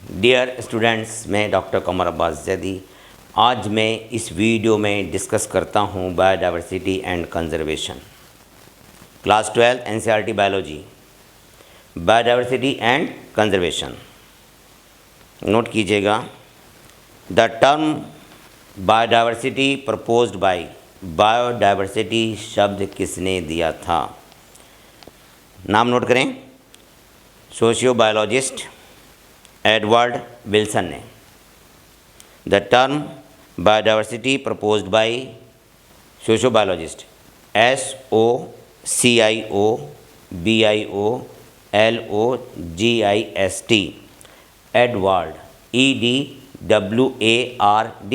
Dear students, मैं doctor Qamar Abbas Zaidi आज मैं इस वीडियो में डिस्कस करता हूँ biodiversity and conservation. Class 12 NCERT biology, biodiversity and conservation. Note कीजिएगा, the term biodiversity proposed by, बायोडाइवर्सिटी शब्द किसने दिया था? नाम नोट करें, सोशियो बायोलॉजिस्ट एडवर्ड विल्सन ने। The term biodiversity proposed by sociobiologist SOCIOBIOLOGIST Edward EDWARD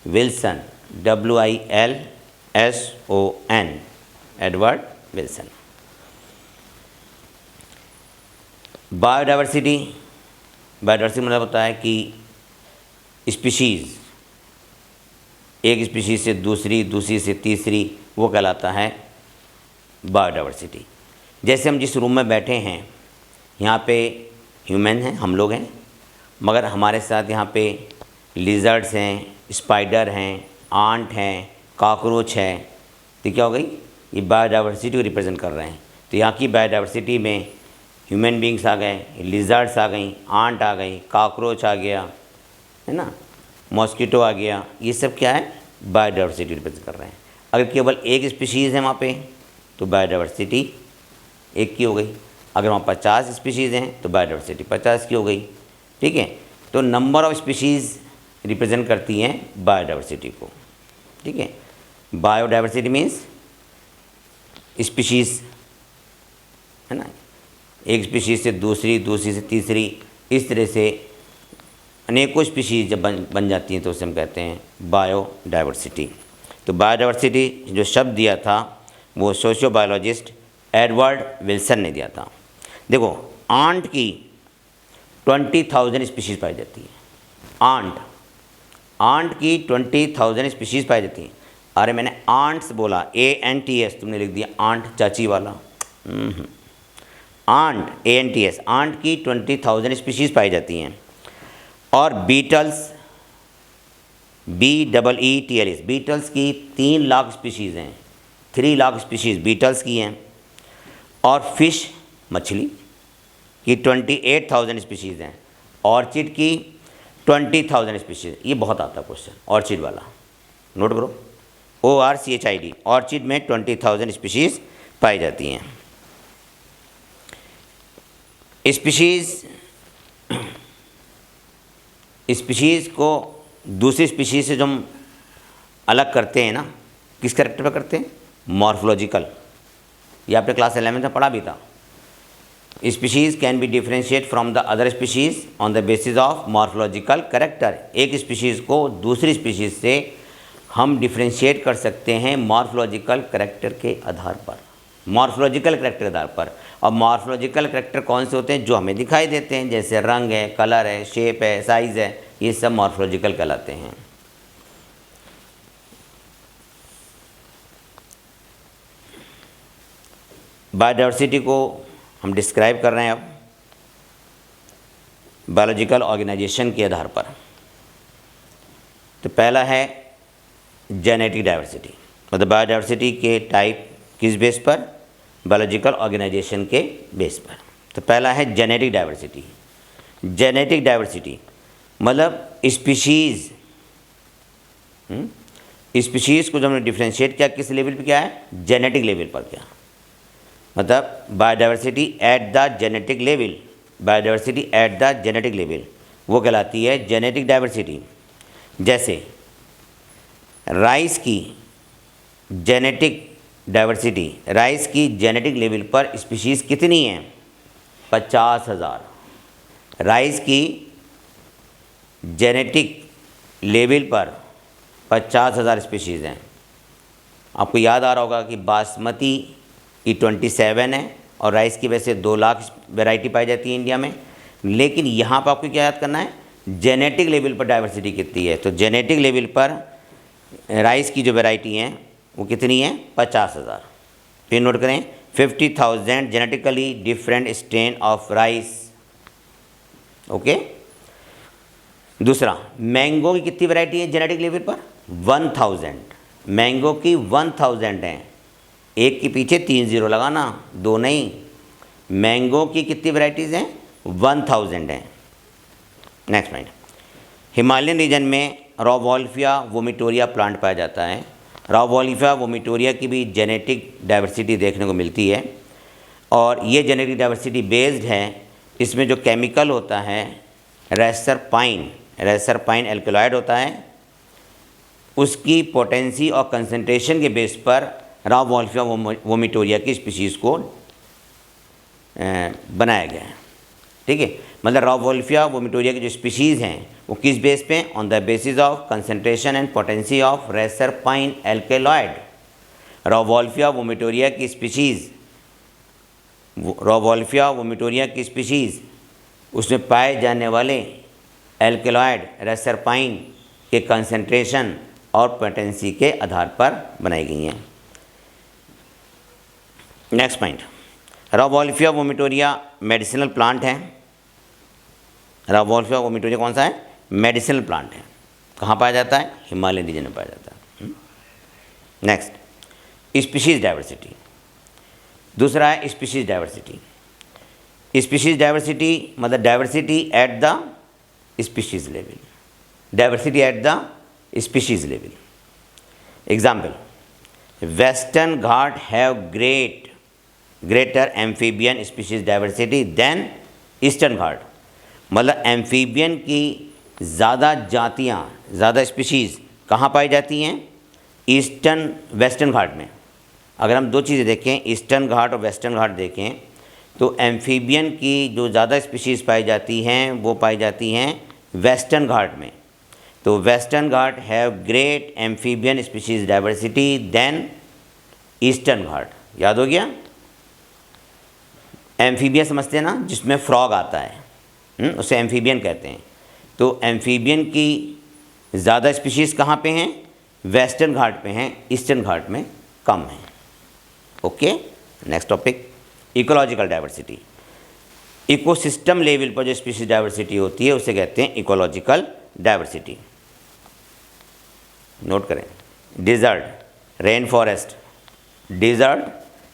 Wilson WILSON Edward Wilson. Biodiversity मतलब होता है कि स्पीशीज़, एक स्पीशीज़ से दूसरी, दूसरी से तीसरी, वो कहलाता है बायोडाइवर्सिटी। जैसे हम जिस रूम में बैठे हैं, यहाँ पे ह्यूमन हैं, हम लोग हैं, मगर हमारे साथ यहाँ पे लिजर्ड्स हैं, स्पाइडर हैं, आंट हैं, कॉकरोच है। तो क्या हो गई? ये बायोडाइवर्सिटी को रिप्रेजेंट कर रहे हैं। तो यहाँ की बायोडाइवर्सिटी में ह्यूमन बींग्स आ गए, लिजर्ड्स आ गई, आंट आ गई, कॉकरोच आ गया, है ना, मॉस्किटो आ गया। ये सब क्या है? बायोडाइवर्सिटी रिप्रेजेंट कर रहे हैं। अगर केवल एक स्पीशीज़ है वहाँ पे तो बायोडाइवर्सिटी एक की हो गई। अगर वहाँ 50 स्पीशीज़ हैं तो बायोडाइवर्सिटी 50 की हो गई। ठीक है, तो नंबर ऑफ स्पीशीज़ रिप्रेजेंट करती हैं बायोडाइवर्सिटी को। ठीक है, बायोडाइवर्सिटी मीन्स स्पीशीज़, है ना, एक स्पीशीज़ से दूसरी, दूसरी से तीसरी, इस तरह से अनेकों स्पीशीज़ जब बन जाती हैं तो उसे हम कहते हैं बायोडाइवर्सिटी। तो बायोडाइवर्सिटी जो शब्द दिया था वो सोशियोबायोलॉजिस्ट एडवर्ड विल्सन ने दिया था। देखो, आंट की 20,000 स्पीशीज़ पाई जाती है। आंट की 20,000 स्पीशीज़ पाई जाती हैं। अरे मैंने आंट्स बोला, ANTS, तुमने लिख दिया आंट, चाची वाला। आंट, ANTS, आंट की 20,000 स्पीशीज़ पाई जाती हैं। और बीटल्स, BEETLS, बीटल्स की 3 लाख स्पीशीज़ हैं, 3 लाख स्पीशीज़ बीटल्स की हैं। और फिश, मछली की 28,000 स्पीशीज़ हैं। ऑर्चिड की 20,000 स्पीशीज़। ये बहुत आता है क्वेश्चन, ऑर्चिड वाला, नोट करो, ORCHID, ऑर्चिड में 20,000 स्पीशीज़ पाई जाती हैं। स्पीशीज़ को दूसरी स्पीशीज़ से जो हम अलग करते हैं ना, किस कैरेक्टर पर करते हैं? मॉर्फोलॉजिकल। ये आपने क्लास 11 में पढ़ा भी था। Species can be differentiate from the other species on the basis of morphological character. एक स्पीशीज़ को दूसरी स्पीशीज़ से हम डिफरेंशिएट कर सकते हैं मॉर्फोलॉजिकल कैरेक्टर के आधार पर, मॉर्फोलॉजिकल कैरेक्टर के आधार पर। और मॉर्फोलॉजिकल कैरेक्टर कौन से होते हैं? जो हमें दिखाई देते हैं, जैसे रंग है, कलर है, शेप है, साइज़ है, ये सब मॉर्फोलॉजिकल कहलाते हैं। बायोडाइवर्सिटी को हम डिस्क्राइब कर रहे हैं अब बायोलॉजिकल ऑर्गेनाइजेशन के आधार पर। तो पहला है जेनेटिक डाइवर्सिटी, मतलब बायोडाइवर्सिटी के टाइप किस बेस पर? बायोलॉजिकल ऑर्गेनाइजेशन के बेस पर। तो पहला है जेनेटिक डाइवर्सिटी। जेनेटिक डाइवर्सिटी मतलब स्पीशीज़, स्पीशीज़ को जब हमने डिफ्रेंशिएट किया किस लेवल पे? क्या है? जेनेटिक लेवल पर। क्या मतलब? Biodiversity eight the genetic level, biodiversity eight the genetic level वो कहलाती है जेनेटिक डाइवर्सिटी। जैसे राइस की जेनेटिक डाइवर्सिटी, राइस की जेनेटिक लेवल पर स्पीशीज़ कितनी हैं? 50,000। राइस की जेनेटिक लेवल पर 50,000 स्पीशीज़ हैं। आपको याद आ रहा होगा कि बासमती की 27 है और राइस की वैसे 2 लाख वैरायटी पाई जाती है इंडिया में। लेकिन यहाँ पर आपको क्या याद करना है? जेनेटिक लेवल पर डाइवर्सिटी कितनी है। तो जेनेटिक लेवल पर राइस की जो वैरायटी हैं वो कितनी है? 50,000। फिर नोट करें, 50,000 genetically different strain of rice. Okay, दूसरा, मैंगो की कितनी वैरायटी है जेनेटिक लेवल पर? 1000। मैंगो की 1000 हैं, एक के पीछे 3 0 लगाना, दो नहीं। मैंगो की कितनी वैरायटीज़ हैं? 1000 हैं। नेक्स्ट पॉइंट, हिमालयन रीजन में रॉवोल्फिया वोमिटोरिया प्लांट पाया जाता है। रॉवोल्फिया वोमिटोरिया की भी जेनेटिक डाइवर्सिटी देखने को मिलती है, और ये जेनेटिक डाइवर्सिटी बेस्ड है, इसमें जो केमिकल होता है रेसरपाइन एल्कलॉइड होता है, उसकी पोटेंसी और कंसंट्रेशन के बेस पर रॉवोल्फिया वोमिटोरिया की स्पीशीज़ को बनाया गया है। ठीक है, मतलब रॉवोल्फिया वोमिटोरिया की जो स्पीशीज़ हैं वो किस बेस पे? On the basis of concentration and potency of reserpine alkaloid. Rauwolfia vomitoria की स्पीशीज़ उसमें पाए जाने वाले एल्कलॉइड रेसरपाइन के कंसंट्रेशन और पोटेंसी के आधार पर बनाई गई हैं। Next point, Rauwolfia vomitoria medicinal plant है। रॉवोल्फिया वोमिटोरिया कौन सा है? मेडिसिनल प्लांट है। कहाँ पाया जाता है? हिमालयन रीजन में पाया जाता है। Next, species diversity. दूसरा है स्पीशीज़ डाइवर्सिटी। स्पीशीज़ डाइवर्सिटी मतलब diversity at the species level. Diversity at the species level. Example, western Ghat have greater amphibian species diversity than eastern ghat. मतलब एम्फीबियन की ज़्यादा जातियाँ, ज़्यादा स्पीशीज़ कहाँ पाई जाती हैं? वेस्टर्न घाट में। अगर हम दो चीज़ें देखें, ईस्टर्न घाट और वेस्टर्न घाट देखें, तो एम्फीबियन की जो ज़्यादा स्पीशीज़ पाई जाती हैं वो पाई जाती हैं वेस्टर्न घाट में। तो western Ghat have great amphibian species diversity than eastern ghat. याद हो गया? एम्फीबियन समझते हैं ना, जिसमें फ्रॉग आता है, उसे एम्फीबियन कहते हैं। तो एम्फीबियन की ज़्यादा स्पीशीज़ कहाँ पे हैं? वेस्टर्न घाट पे हैं, ईस्टर्न घाट में कम हैं। Okay, next topic, ecological diversity. Ecosystem level पर जो स्पीशीज डाइवर्सिटी होती है उसे कहते हैं इकोलॉजिकल डाइवर्सिटी। नोट करें, desert, rain forest, desert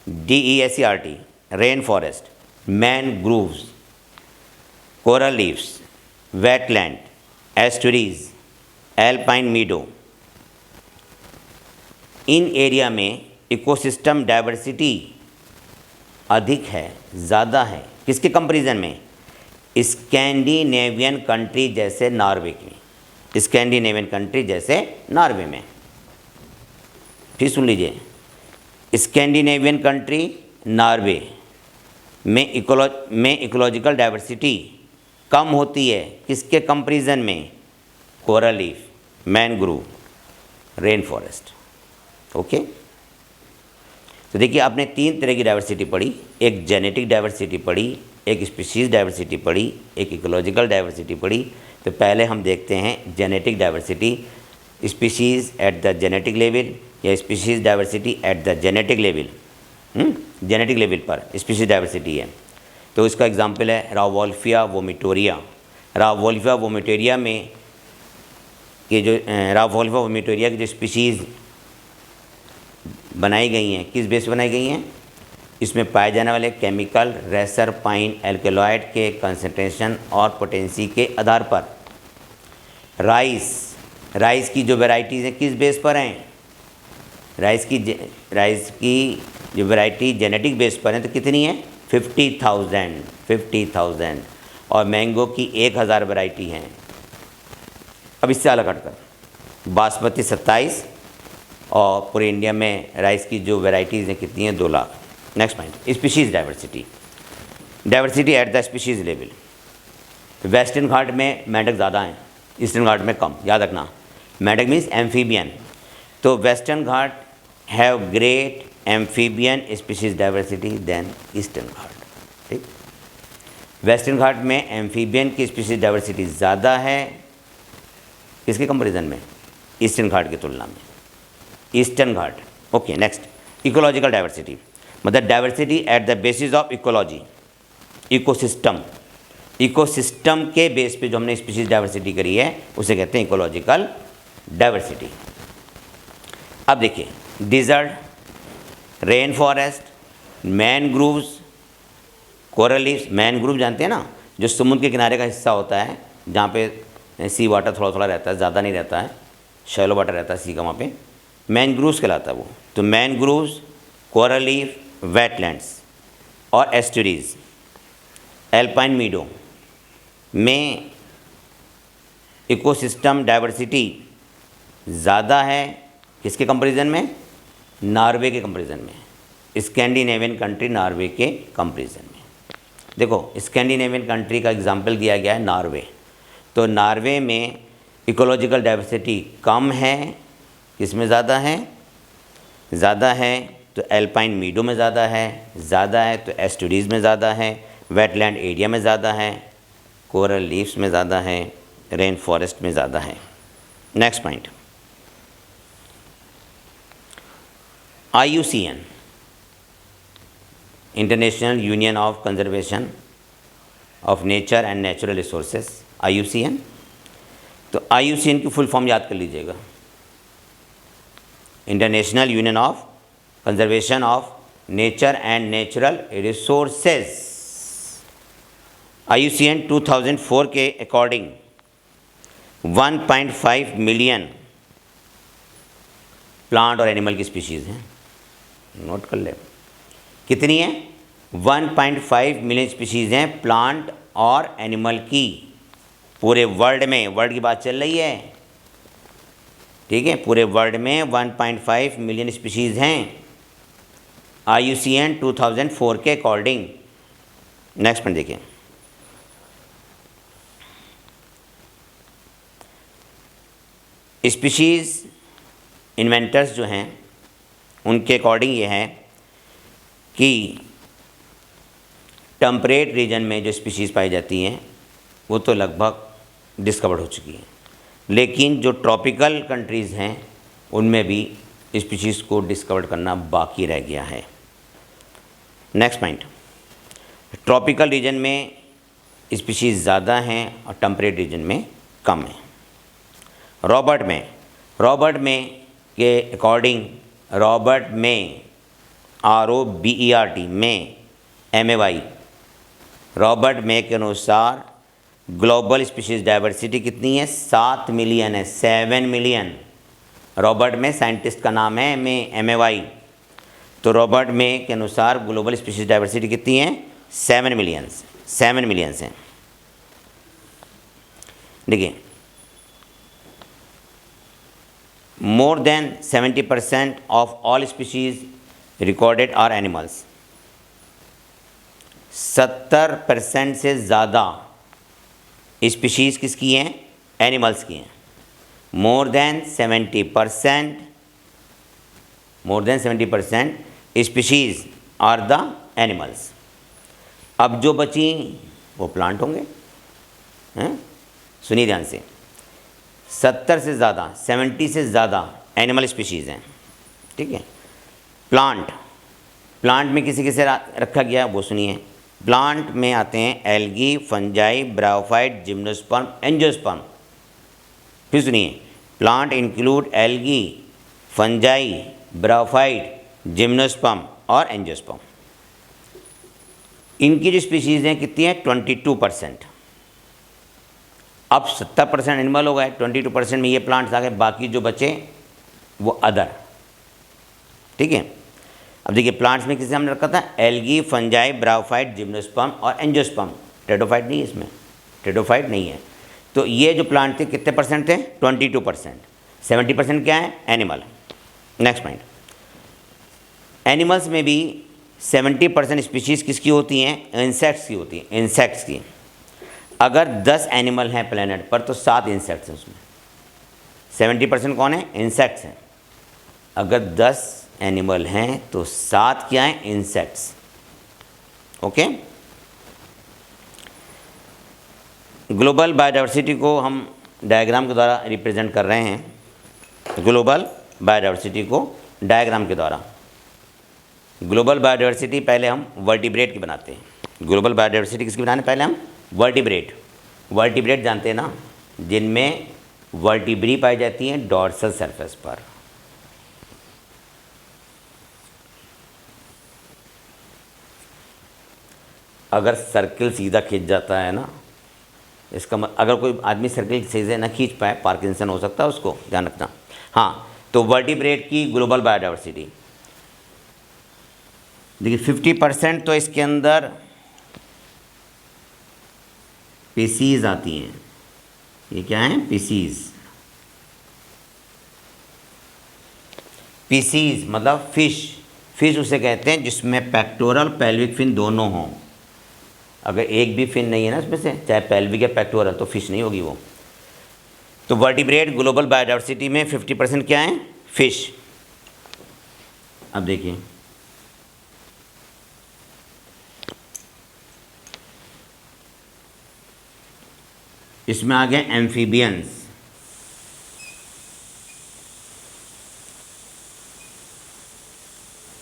DESERT, rain forest, mangroves, coral reefs, wetland, estuaries, alpine meadow. इन एरिया में इकोसिस्टम डाइवर्सिटी अधिक है, ज़्यादा है। किसके कंपैरिजन में? स्कैंडिनेवियन कंट्री जैसे नॉर्वे की। स्कैंडिनेवियन कंट्री जैसे नॉर्वे में। फिर सुन लीजिए, स्कैंडिनेवियन कंट्री नॉर्वे में इकोलॉजिकल डाइवर्सिटी कम होती है। किसके कंपैरिजन में? Coral reef, mangrove, rain forest. Okay, तो देखिए आपने तीन तरह की डाइवर्सिटी पढ़ी, एक जेनेटिक डाइवर्सिटी पढ़ी, एक स्पीशीज़ डाइवर्सिटी पढ़ी, एक इकोलॉजिकल डाइवर्सिटी पढ़ी। तो पहले हम देखते हैं genetic diversity, species at the genetic level या species diversity at the genetic level. Genetic level पर स्पीशीज़ डाइवर्सिटी है, तो इसका एग्जांपल है रॉवोल्फिया वोमिटोरिया। रॉवोल्फिया वोमिटोरिया में कि जो रॉवोल्फिया वोमिटोरिया की जो स्पीशीज़ बनाई गई हैं, किस बेस पर बनाई गई हैं? इसमें पाए जाने वाले केमिकल रेसरपाइन एल्कलॉइड के कंसंट्रेशन और पोटेंसी के आधार पर। राइस की जो वैरायटीज़ हैं किस बेस पर हैं? राइस की जो वैरायटी जेनेटिक बेस पर हैं तो कितनी है? 50,000। और मैंगो की 1000 वैरायटी हैं। अब इससे अलग हटकर बासमती 27 और पूरे इंडिया में राइस की जो वैरायटीज़ हैं कितनी हैं? 2 lakh. Next point, species diversity at the species level. Western घाट में मेंढक ज़्यादा हैं, ईस्टर्न घाट में कम। याद रखना, मेंढक मीन्स एम्फीबियन। तो western Ghat have great amphibian species diversity than eastern Ghat. ठीक, वेस्टर्न घाट में एम्फीबियन की स्पीशीज़ डाइवर्सिटी ज़्यादा है, किसके कंपैरिजन में? ईस्टर्न घाट की तुलना में। ईस्टर्न घाट। ओके, नेक्स्ट, इकोलॉजिकल डाइवर्सिटी मतलब diversity at the basis of ecology, ecosystem. Ecosystem के बेस पे जो हमने स्पीशीज डाइवर्सिटी करी है उसे कहते हैं इकोलॉजिकल डाइवर्सिटी। अब देखिए, desert, rain forest, mangroves, coral reefs. Mangrove जानते हैं ना, जो समुद्र के किनारे का हिस्सा होता है जहाँ पे सी वाटर थोड़ा थोड़ा रहता है, ज़्यादा नहीं रहता है, शैलो वाटर रहता है सी का, वहाँ पे मैनग्रूव्स कहलाता है वो। तो मैनग्रूव्स, कोरल रीफ, वेटलैंड्स और एस्टुरीज, एल्पाइन मीडो में इकोसिस्टम डाइवर्सिटी ज़्यादा है। किसके कंपैरिजन में? नॉर्वे के कंपैरिजन में, स्कैंडिनेवियन कंट्री नॉर्वे के कंपैरिजन में। देखो, स्कैंडिनेवियन कंट्री का एग्जांपल दिया गया है नॉर्वे। तो नॉर्वे में इकोलॉजिकल डाइवर्सिटी कम है, किसमें ज़्यादा है? ज़्यादा है तो एल्पाइन मीडो में ज़्यादा है तो एस्टुरीज में ज़्यादा है, वेटलैंड एरिया में ज़्यादा है, कोरल रीफ्स में ज़्यादा है, रेन फॉरेस्ट में ज़्यादा है। Next point, IUCN, international union of conservation of nature and natural resources, IUCN। तो IUCN की फुल फॉर्म याद कर लीजिएगा, international union of conservation of nature and natural resources. IUCN 2004 के अकॉर्डिंग 1.5 मिलियन प्लांट और एनिमल की स्पीशीज़ हैं। Note कर ले, कितनी है? 1.5 मिलियन स्पीशीज़ हैं प्लांट और एनिमल की, पूरे वर्ल्ड में। वर्ल्ड की बात चल रही है, ठीक है। पूरे वर्ल्ड में 1.5 मिलियन स्पीशीज़ हैं IUCN 2004 के अकॉर्डिंग। नेक्स्ट पॉइंट देखिए, स्पीशीज़ इन्वेंटर्स जो हैं उनके अकॉर्डिंग ये है कि टेम्परेट रीजन में जो स्पीशीज़ पाई जाती हैं वो तो लगभग डिस्कवर्ड हो चुकी हैं, लेकिन जो ट्रॉपिकल कंट्रीज़ हैं उनमें भी स्पीशीज़ को डिस्कवर करना बाकी रह गया है। नेक्स्ट पॉइंट, ट्रॉपिकल रीजन में स्पीशीज़ ज़्यादा हैं और टेम्परेट रीजन में कम है। रॉबर्ट में के अकॉर्डिंग, रॉबर्ट में ROBERT में MAY, रॉबर्ट में के अनुसार ग्लोबल स्पीशीज़ डाइवर्सिटी कितनी है? 7 मिलियन है, 7 मिलियन। रॉबर्ट में साइंटिस्ट का नाम है MAY। तो रॉबर्ट में के अनुसार ग्लोबल स्पीशीज़ डाइवर्सिटी कितनी है? 7 मिलियंस हैं। देखिए, more than 70% of all species recorded are animals. 70% से ज़्यादा स्पीशीज़ किसकी हैं? एनिमल्स की हैं। More than 70% species are the animals. अब जो बची वो प्लांट होंगे, हैं? सुनिए ध्यान से, 70 से ज़्यादा एनिमल स्पीशीज़ हैं, ठीक है। प्लांट में किसे किसे रखा गया वो सुनिए। प्लांट में आते हैं algae, fungi, bryophyte, gymnosperm, angiosperm. फिर सुनिए, plant include algae, fungi, bryophyte, gymnosperm और एंजियोस्पर्म। इनकी जो स्पीशीज़ हैं कितनी है? 22%। अब 70% एनिमल हो गए, 22% में ये प्लांट्स आ गए, बाकी जो बचे वो अदर, ठीक है। अब देखिए, प्लांट्स में किसे हमने रखा था? एल्गी, फंजाई, ब्रायोफाइट, जिम्नोस्पर्म और एंजियोस्पर्म। टेडोफाइट नहीं है इसमें, टेडोफाइट नहीं है। तो ये जो प्लांट थे कितने परसेंट थे? 22%। 70% क्या है? एनिमल। नेक्स्ट पॉइंट, एनिमल्स में भी 70% स्पीशीज़ किसकी होती हैं? इंसेक्ट्स की होती हैं, इंसेक्ट्स की। अगर 10 एनिमल हैं प्लेनेट पर तो 7 इंसेक्ट्स हैं उसमें। 70% कौन है? इंसेक्ट्स हैं। अगर 10 एनिमल हैं तो 7 क्या हैं? इंसेक्ट्स। ओके। ग्लोबल बायोडाइवर्सिटी को हम डायग्राम के द्वारा रिप्रेजेंट कर रहे हैं। ग्लोबल बायोडाइवर्सिटी को डायग्राम के द्वारा, ग्लोबल बायोडाइवर्सिटी पहले हम वर्टिब्रेट की बनाते हैं। ग्लोबल बायोडाइवर्सिटी किसकी बनाने? पहले हम वर्टिब्रेट, वर्टिब्रेट जानते हैं ना, जिनमें वर्टिब्री पाई जाती हैं डॉर्सल सरफेस पर। अगर सर्किल सीधा खींच जाता है ना, इसका अगर कोई आदमी सर्किल सीधे ना खींच पाए, पार्किंसन हो सकता है उसको, ध्यान रखना। हाँ, तो वर्टिब्रेट की ग्लोबल बायोडाइवर्सिटी देखिए 50% तो इसके अंदर स्पीसीज आती हैं। ये क्या है? स्पीसीज। स्पीसीज मतलब फिश। फिश उसे कहते हैं जिसमें पेक्टोरल पेल्विक फिन दोनों हों। अगर एक भी फिन नहीं है ना इसमें से, चाहे पेल्विक या पेक्टोरल, तो फिश नहीं होगी वो। तो वर्टिब्रेट ग्लोबल बायोडाइवर्सिटी में 50% क्या है? फिश। अब देखिए, इसमें आ गए एम्फीबियंस।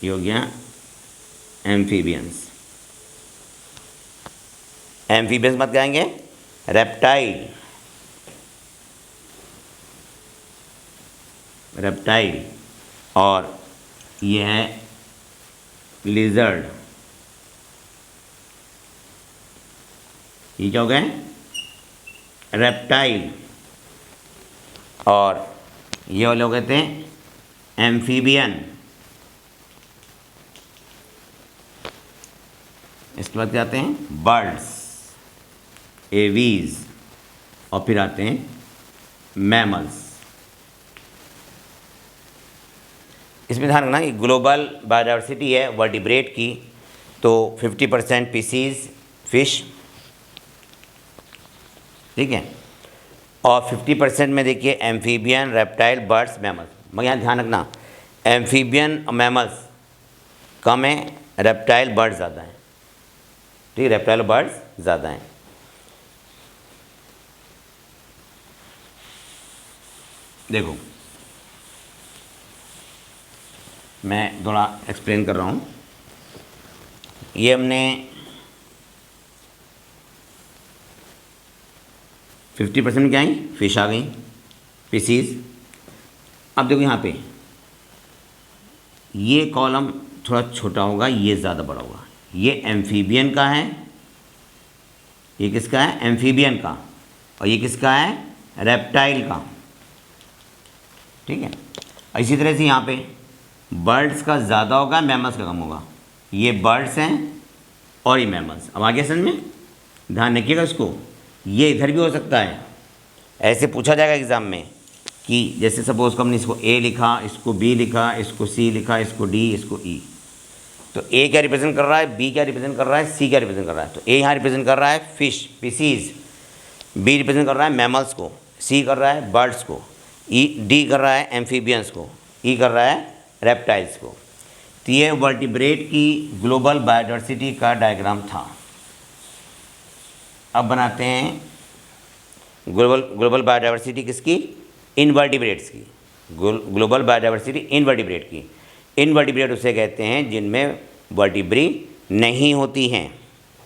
ये हो गया एम्फीबियंस। एम्फीबियंस मत कहेंगे, रेप्टाइल। रेप्टाइल। और ये है लिजर्ड। ये क्या हो गए? रेप्टाइल। और ये वाले लोग कहते हैं एम्फीबियन। इसके बाद क्या आते हैं? बर्ड्स, एवीज, और फिर आते हैं मैमल्स। इसमें ध्यान रखना कि ग्लोबल बायोडाइवर्सिटी है वर्टिब्रेट की, तो 50% स्पीसीज फिश, ठीक है, और 50% में देखिए एम्फीबियन, रेप्टाइल, बर्ड्स, मैमल्स। मगर यहाँ ध्यान रखना, एम्फीबियन और मैमल्स कम है, रेप्टाइल बर्ड्स ज़्यादा हैं। ठीक है, रेप्टाइल बर्ड्स ज़्यादा हैं। देखो, मैं थोड़ा एक्सप्लेन कर रहा हूँ। ये हमने 50% में क्या आई? फिश आ गई, स्पीसीज। अब देखो यहाँ पे ये कॉलम थोड़ा छोटा होगा, ये ज़्यादा बड़ा होगा। ये एम्फीबियन का है, ये किसका है? एम्फीबियन का। और ये किसका है? रेप्टाइल का। ठीक है, इसी तरह से यहाँ पे बर्ड्स का ज़्यादा होगा, मैमल्स का कम होगा। ये बर्ड्स हैं और ये मैमल्स। अब आगे समझ में ध्यान रखिएगा इसको। ये इधर भी हो सकता है, ऐसे पूछा जाएगा एग्ज़ाम में कि जैसे सपोज को हमने इसको ए लिखा, इसको बी लिखा, इसको सी लिखा, इसको डी, इसको ई। तो ए क्या रिप्रेजेंट कर रहा है, बी क्या रिप्रेजेंट कर रहा है, सी क्या रिप्रेजेंट कर रहा है। तो ए यहाँ रिप्रेजेंट कर रहा है फिश, स्पीसीज। बी रिप्रेजेंट कर रहा है मैमल्स को, सी कर रहा है बर्ड्स को, डी कर रहा है एम्फीबियंस को, ई कर रहा है रेप्टाइल्स को। तो ये वर्टिब्रेट की ग्लोबल बायोडाइवर्सिटी का डायग्राम था। अब बनाते हैं ग्लोबल बायोडाइवर्सिटी किसकी? इनवर्टिब्रेट्स की। ग्लोबल बायोडाइवर्सिटी इनवर्टिब्रेट की। इनवर्टिब्रेट उसे कहते हैं जिनमें वर्टिब्री नहीं होती हैं,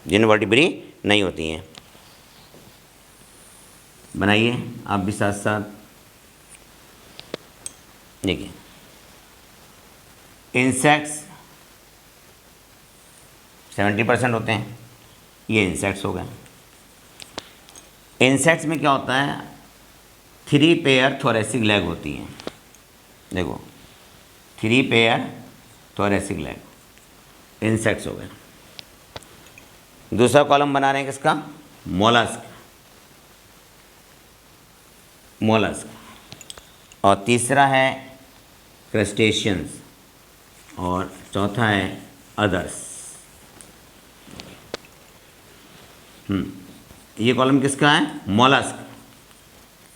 जिनमें वर्टिब्री नहीं होती हैं। बनाइए आप भी साथ साथ। देखिए, इंसेक्ट्स 70% होते हैं, ये इंसेक्ट्स हो गए। इंसेक्ट्स में क्या होता है? 3 पेयर थोरेसिक लेग होती हैं। देखो, 3 पेयर थोरेसिक लेग, इंसेक्ट्स हो गए। दूसरा कॉलम बना रहे हैं किसका? मोलस्क। मोलस्क। और तीसरा है क्रस्टेशियंस, और चौथा है अदर्स। ये कॉलम किसका है? मोलस्क।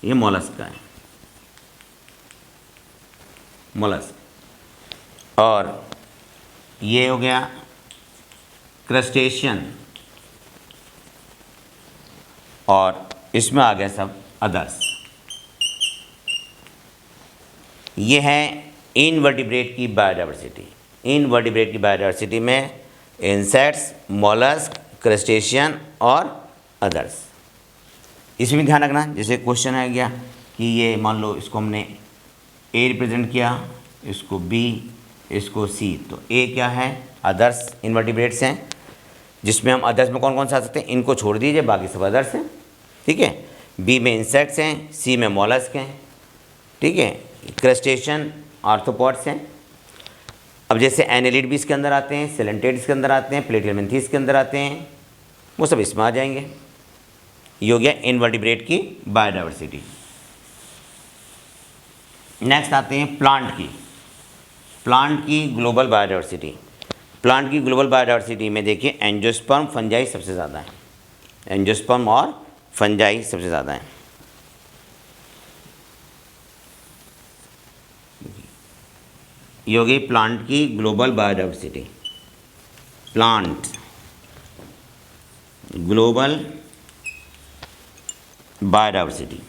ये मोलस्क का है, मोलस्क। और ये हो गया क्रस्टेशियन, और इसमें आ गया सब अदर्स। ये है इनवर्टिब्रेट की बायोडाइवर्सिटी। इनवर्टिब्रेट की बायोडाइवर्सिटी में इंसेक्ट्स, मोलस्क, क्रस्टेशियन और अदर्स। इसमें भी ध्यान रखना, जैसे क्वेश्चन आ गया कि ये मान लो इसको हमने ए रिप्रेजेंट किया, इसको बी, इसको सी, तो ए क्या है, अदर्स इनवर्टिब्रेट्स हैं, जिसमें हम अदर्स में कौन कौन से आ सकते हैं, इनको छोड़ दीजिए, बाकी सब अदर्स हैं, ठीक है। बी में इंसेक्ट्स हैं, सी में मॉलस्क हैं, ठीक है, क्रस्टेशियन आर्थ्रोपॉड्स हैं। अब जैसे एनेलिड भी इसके अंदर आते हैं, सिलेंटेड इसके अंदर आते हैं, प्लेटियलमेंथी इसके अंदर आते हैं, वो सब इसमें आ जाएंगे। ये हो गया इनवर्टिब्रेट की बायोडाइवर्सिटी। नेक्स्ट आते हैं प्लांट की। प्लांट की ग्लोबल बायोडाइवर्सिटी। प्लांट की ग्लोबल बायोडाइवर्सिटी में देखिए एंजियोस्पर्म फंजाई सबसे ज़्यादा है, एंजियोस्पर्म और फंजाई सबसे ज़्यादा है। ये हो गई प्लांट की global biodiversity. Plant global biodiversity.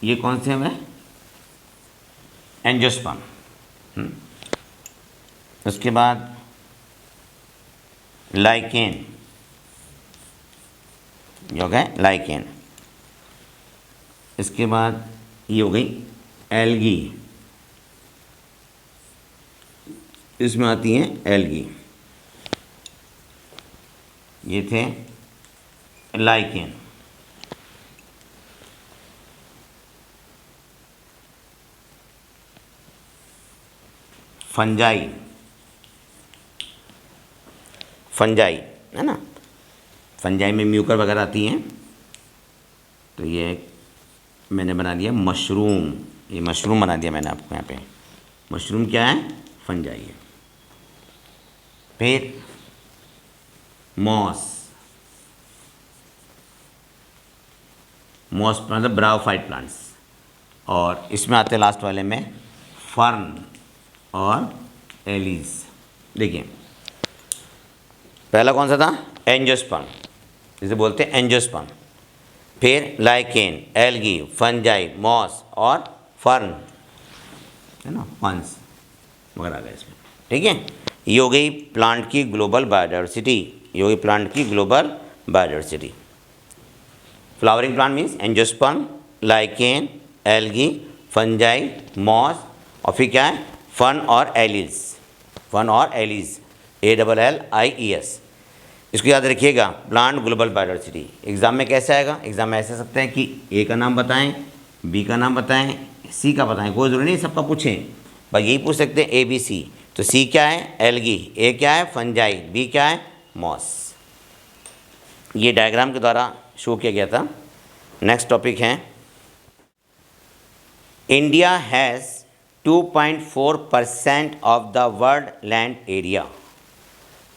ये कौन से हैं, एंजियोस्पर्म। उसके बाद लाइकेन, ये हो गए लाइकेन। इसके बाद ये हो गई एल्गी, इसमें आती हैं एल्गी, ये थे लाइकेन। फंजाई, फंजाई है ना, फंजाई में म्यूकर वगैरह आती हैं, तो ये मैंने बना दिया मशरूम, ये मशरूम बना दिया मैंने आपको यहाँ पे। मशरूम क्या है, फंजाई है। फिर मॉस, मॉस मतलब ब्रायोफाइट प्लांट्स, और इसमें आते हैं लास्ट वाले में फर्न और एलीज। देखिए पहला कौन सा था, एंजियोस्पर्म, जिसे बोलते हैं एंजियोस्पर्म। फिर लाइकेन, एल्गी, फंजाई, मॉस और फर्न, है ना, फंस वगैरह आ गए इसमें, ठीक है। ये हो गई प्लांट की ग्लोबल बायोडाइवर्सिटी, ये हो गई प्लांट की global biodiversity. Flowering plant means angiosperm, lichen, algae, fungi, moss, और फिर क्या है, फन और एलिस, फन और एलिस, ALLIES। इसको याद रखिएगा, प्लांट ग्लोबल बायोडाइवर्सिटी। एग्जाम में कैसे आएगा, एग्जाम में ऐसे सकते हैं कि ए का नाम बताएं, बी का नाम बताएं, सी का बताएं, कोई ज़रूरी नहीं सबका पूछें, बस यही पूछ सकते हैं ABC। तो सी क्या है, एल्गी, ए क्या है, फंजाई, बी क्या है, मॉस। ये डायग्राम के द्वारा शो किया गया था। नेक्स्ट टॉपिक है, India has 2.4% of the world land area.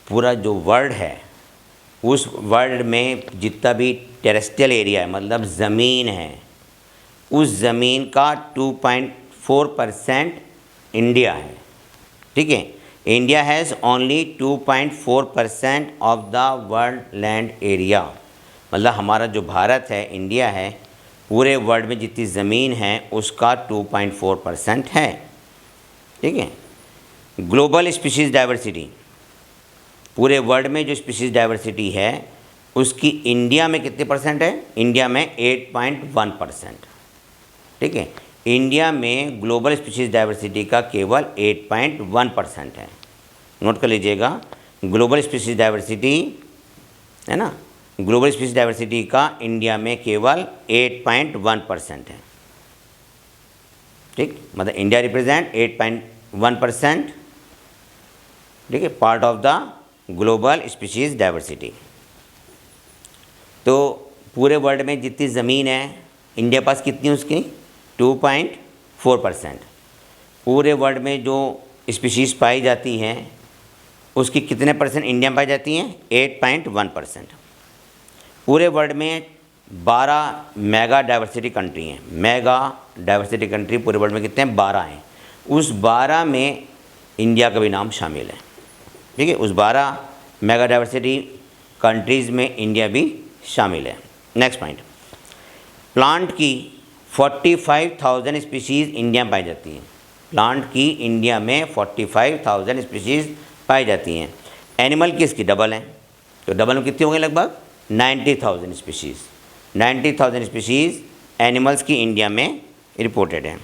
पूरा जो वर्ल्ड है, उस वर्ल्ड में जितना भी टेरेस्ट्रियल एरिया है, मतलब ज़मीन है, उस ज़मीन का 2.4% इंडिया है, ठीक है। India has only 2.4% of the world land area, मतलब हमारा जो भारत है, इंडिया है, पूरे वर्ल्ड में जितनी ज़मीन है उसका 2.4% है, ठीक है। ग्लोबल स्पीशीज़ डाइवर्सिटी, पूरे वर्ल्ड में जो स्पीशीज़ डाइवर्सिटी है उसकी इंडिया में कितने परसेंट है, इंडिया में 8.1%, ठीक है। इंडिया में ग्लोबल स्पीशीज़ डाइवर्सिटी का केवल 8.1% है। नोट कर लीजिएगा, ग्लोबल स्पीशीज़ डाइवर्सिटी है ना, ग्लोबल स्पीशीज़ डाइवर्सिटी का इंडिया में केवल 8.1% है, ठीक, मतलब इंडिया रिप्रेजेंट 8.1%, ठीक है, part of the global species diversity. तो पूरे वर्ल्ड में जितनी ज़मीन है, इंडिया पास कितनी है उसकी, 2.4%। पूरे वर्ल्ड में जो स्पीशीज़ पाई जाती हैं उसकी कितने परसेंट इंडिया में पाई जाती हैं, 8.1%। पूरे वर्ल्ड में 12 मेगा डाइवर्सिटी कंट्री हैं, मेगा डाइवर्सिटी कंट्री पूरे वर्ल्ड में कितने हैं, 12 हैं। उस 12 में इंडिया का भी नाम शामिल है, ठीक है। उस 12 मेगा डाइवर्सिटी कंट्रीज़ में इंडिया भी शामिल है। नेक्स्ट पॉइंट, प्लांट की 45,000 स्पीशीज़ इंडिया में पाई जाती हैं। प्लांट की इंडिया में 45,000 स्पीशीज़ पाई जाती हैं। एनिमल की इसकी डबल है, तो डबल में कितनी हो गई? लगभग 90,000 स्पीशीज़। 90,000 स्पीशीज़ एनिमल्स की इंडिया में रिपोर्टेड है।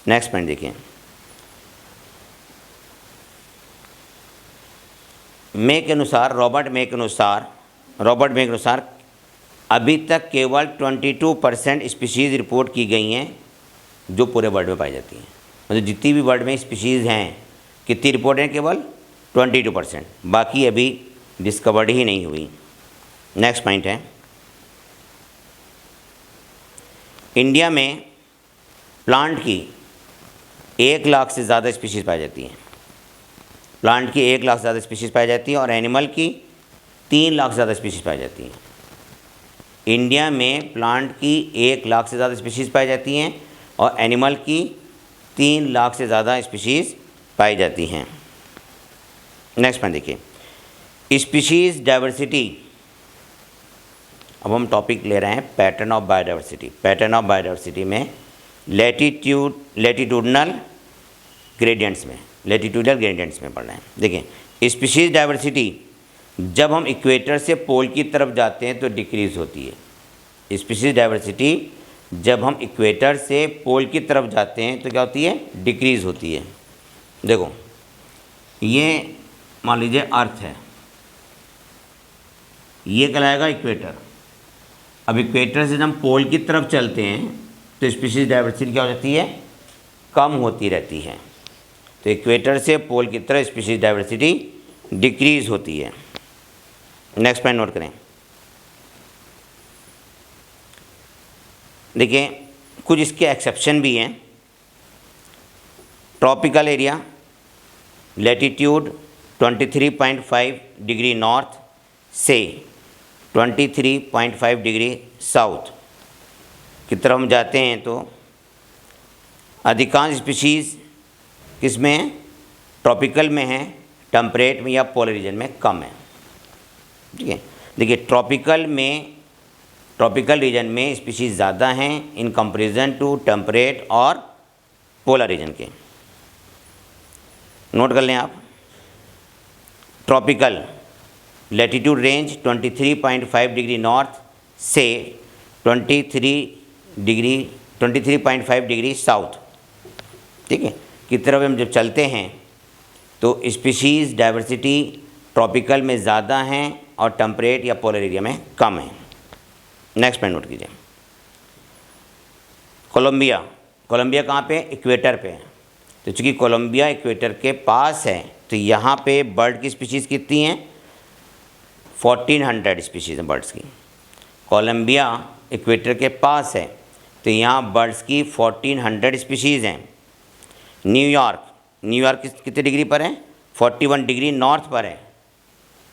नेक्स्ट पॉइंट देखिए, मे के अनुसार, रॉबर्ट मे के अनुसार अभी तक केवल 22% स्पीशीज़ रिपोर्ट की गई हैं जो पूरे वर्ल्ड में पाई जाती हैं। मतलब जितनी भी वर्ल्ड में स्पीशीज़ हैं, कितनी रिपोर्ट हैं? केवल 22%, बाकी अभी डिस्कवर्ड ही नहीं हुई। नेक्स्ट पॉइंट है, इंडिया में प्लांट की 1 लाख से ज़्यादा स्पीशीज़ पाई जाती हैं। प्लांट की 1 लाख से ज़्यादा स्पीशीज़ पाई जाती हैं और एनिमल की 3 लाख से ज़्यादा स्पीशीज़ पाई जाती हैं। इंडिया में प्लांट की 1 लाख से ज़्यादा स्पीशीज़ पाई जाती हैं और एनिमल की 3 लाख से ज़्यादा स्पीशीज़ पाई जाती हैं। नेक्स्ट पॉइंट देखिए, स्पीशीज़ डाइवर्सिटी। अब हम टॉपिक ले रहे हैं pattern of biodiversity. Pattern of biodiversity में लैटिट्यूडनल ग्रेडियंट्स में पढ़ रहे हैं। देखिए, स्पीशीज़ डाइवर्सिटी जब हम इक्वेटर से पोल की तरफ जाते हैं तो डिक्रीज़ होती है। स्पीशीज़ डाइवर्सिटी जब हम इक्वेटर से पोल की तरफ जाते हैं तो क्या होती है? डिक्रीज़ होती है। देखो, ये मान लीजिए अर्थ है, ये कहलाएगा इक्वेटर। अब इक्वेटर से जब हम पोल की तरफ चलते हैं तो स्पीशीज़ डाइवर्सिटी क्या हो जाती है? कम होती रहती है। तो इक्वेटर से पोल की तरफ स्पीशीज़ डाइवर्सिटी डिक्रीज़ होती है। नेक्स्ट पॉइंट नोट करें। देखिए, कुछ इसके एक्सेप्शन भी हैं। Tropical area, latitude 23.5 degree north से 23.5 डिग्री साउथ की तरफ हम जाते हैं तो अधिकांश स्पीशीज़ किस में है? ट्रॉपिकल में है, टेम्परेट में या पोलर रीजन में कम है। ठीक है, देखिए ट्रॉपिकल रीजन में स्पीशीज़ ज़्यादा हैं इन कंपैरिजन टू टेम्परेट और पोलर रीजन के। नोट कर लें आप, tropical latitude range 23.5 degree north से 23.5 डिग्री साउथ, ठीक है, की तरफ हम जब चलते हैं तो स्पीशीज़ डाइवर्सिटी ट्रॉपिकल में ज़्यादा हैं और टेम्परेट या पोलर एरिया में कम है। नेक्स्ट पॉइंट नोट कीजिए, कोलंबिया कहाँ पे? इक्वेटर पे है। तो चूँकि कोलंबिया इक्वेटर के पास है तो यहाँ पे बर्ड की स्पीशीज़ कितनी हैं? 1400 स्पीशीज़ हैं बर्ड्स की। कोलंबिया इक्वेटर के पास है तो यहाँ बर्ड्स की 1400 स्पीशीज़ हैं। न्यूयॉर्क कितने डिग्री पर है? 41 डिग्री नॉर्थ पर है।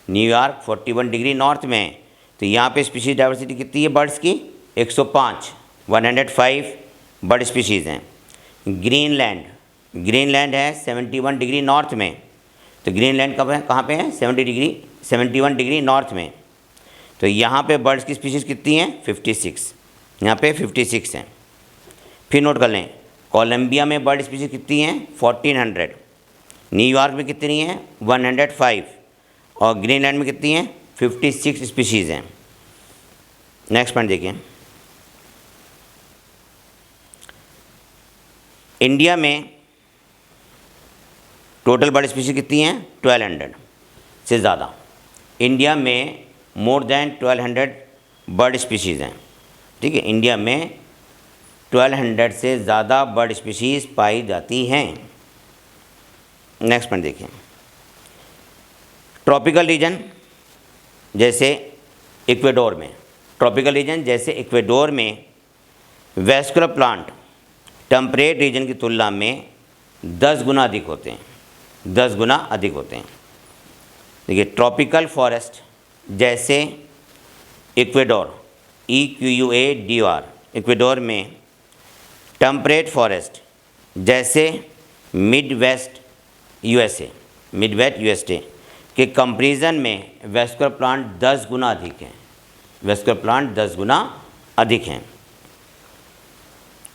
न्यूयॉर्क 41 डिग्री नॉर्थ में है तो यहाँ पे स्पीशीज़ डाइवर्सिटी कितनी है बर्ड्स की? 105 बर्ड स्पीशीज़ हैं। ग्रीनलैंड है 71 डिग्री नॉर्थ में, तो ग्रीनलैंड कब है? कहाँ पे है? 71 डिग्री नॉर्थ में। तो यहाँ पे बर्ड्स की स्पीशीज़ कितनी हैं? 56। यहाँ पे 56 हैं। फिर नोट कर लें, कोलंबिया में बर्ड स्पीशीज़ कितनी हैं? 1400। न्यूयॉर्क में कितनी हैं? 105। और ग्रीनलैंड में कितनी हैं? 56 स्पीशीज़ हैं। नेक्स्ट पॉइंट देखिए, इंडिया में टोटल बर्ड स्पीशीज़ कितनी हैं? 1200 से ज़्यादा। इंडिया में मोर देन 1200 बर्ड स्पीशीज़ हैं। ठीक है, इंडिया में 1200 से ज़्यादा बर्ड स्पीशीज़ पाई जाती हैं। नेक्स्ट पॉइंट देखिए, ट्रॉपिकल रीजन जैसे इक्वेडोर में वैस्कुलर प्लांट टेम्परेट रीजन की तुलना में 10 गुना अधिक होते हैं। देखिए, ट्रॉपिकल फॉरेस्ट जैसे इक्वेडोर EQUADOR इक्वेडोर में, टेम्परेट फॉरेस्ट जैसे मिड वेस्ट USA के कंपैरिजन में वेस्कुलर प्लांट 10 गुना अधिक हैं। वेस्कुलर प्लांट 10 गुना अधिक हैं।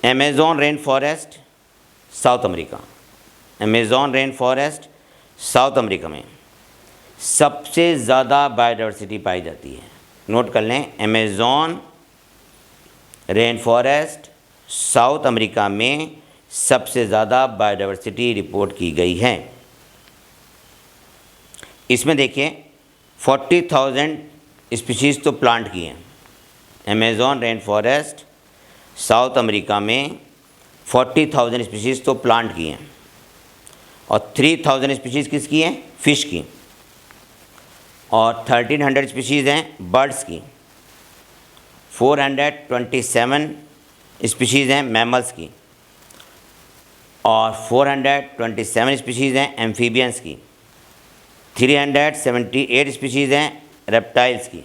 Amazon rain forest south America, Amazon rain forest south America में सबसे ज़्यादा बायोडाइवर्सिटी पाई जाती है। नोट कर लें, Amazon rain forest south America में सबसे ज़्यादा बायोडाइवर्सिटी रिपोर्ट की गई है। इसमें देखिए 40,000 स्पीशीज़ तो प्लांट की हैं। Amazon rain forest south America में 40,000 स्पीशीज़ तो प्लांट की हैं और 3,000 स्पीशीज़ किसकी हैं? फ़िश की। और 1,300 स्पीशीज़ हैं बर्ड्स की। 427 स्पीशीज़ हैं मैमल्स की और 427 स्पीशीज़ हैं एम्फीबियंस की। 378 स्पीशीज़ हैं रेप्टाइल्स की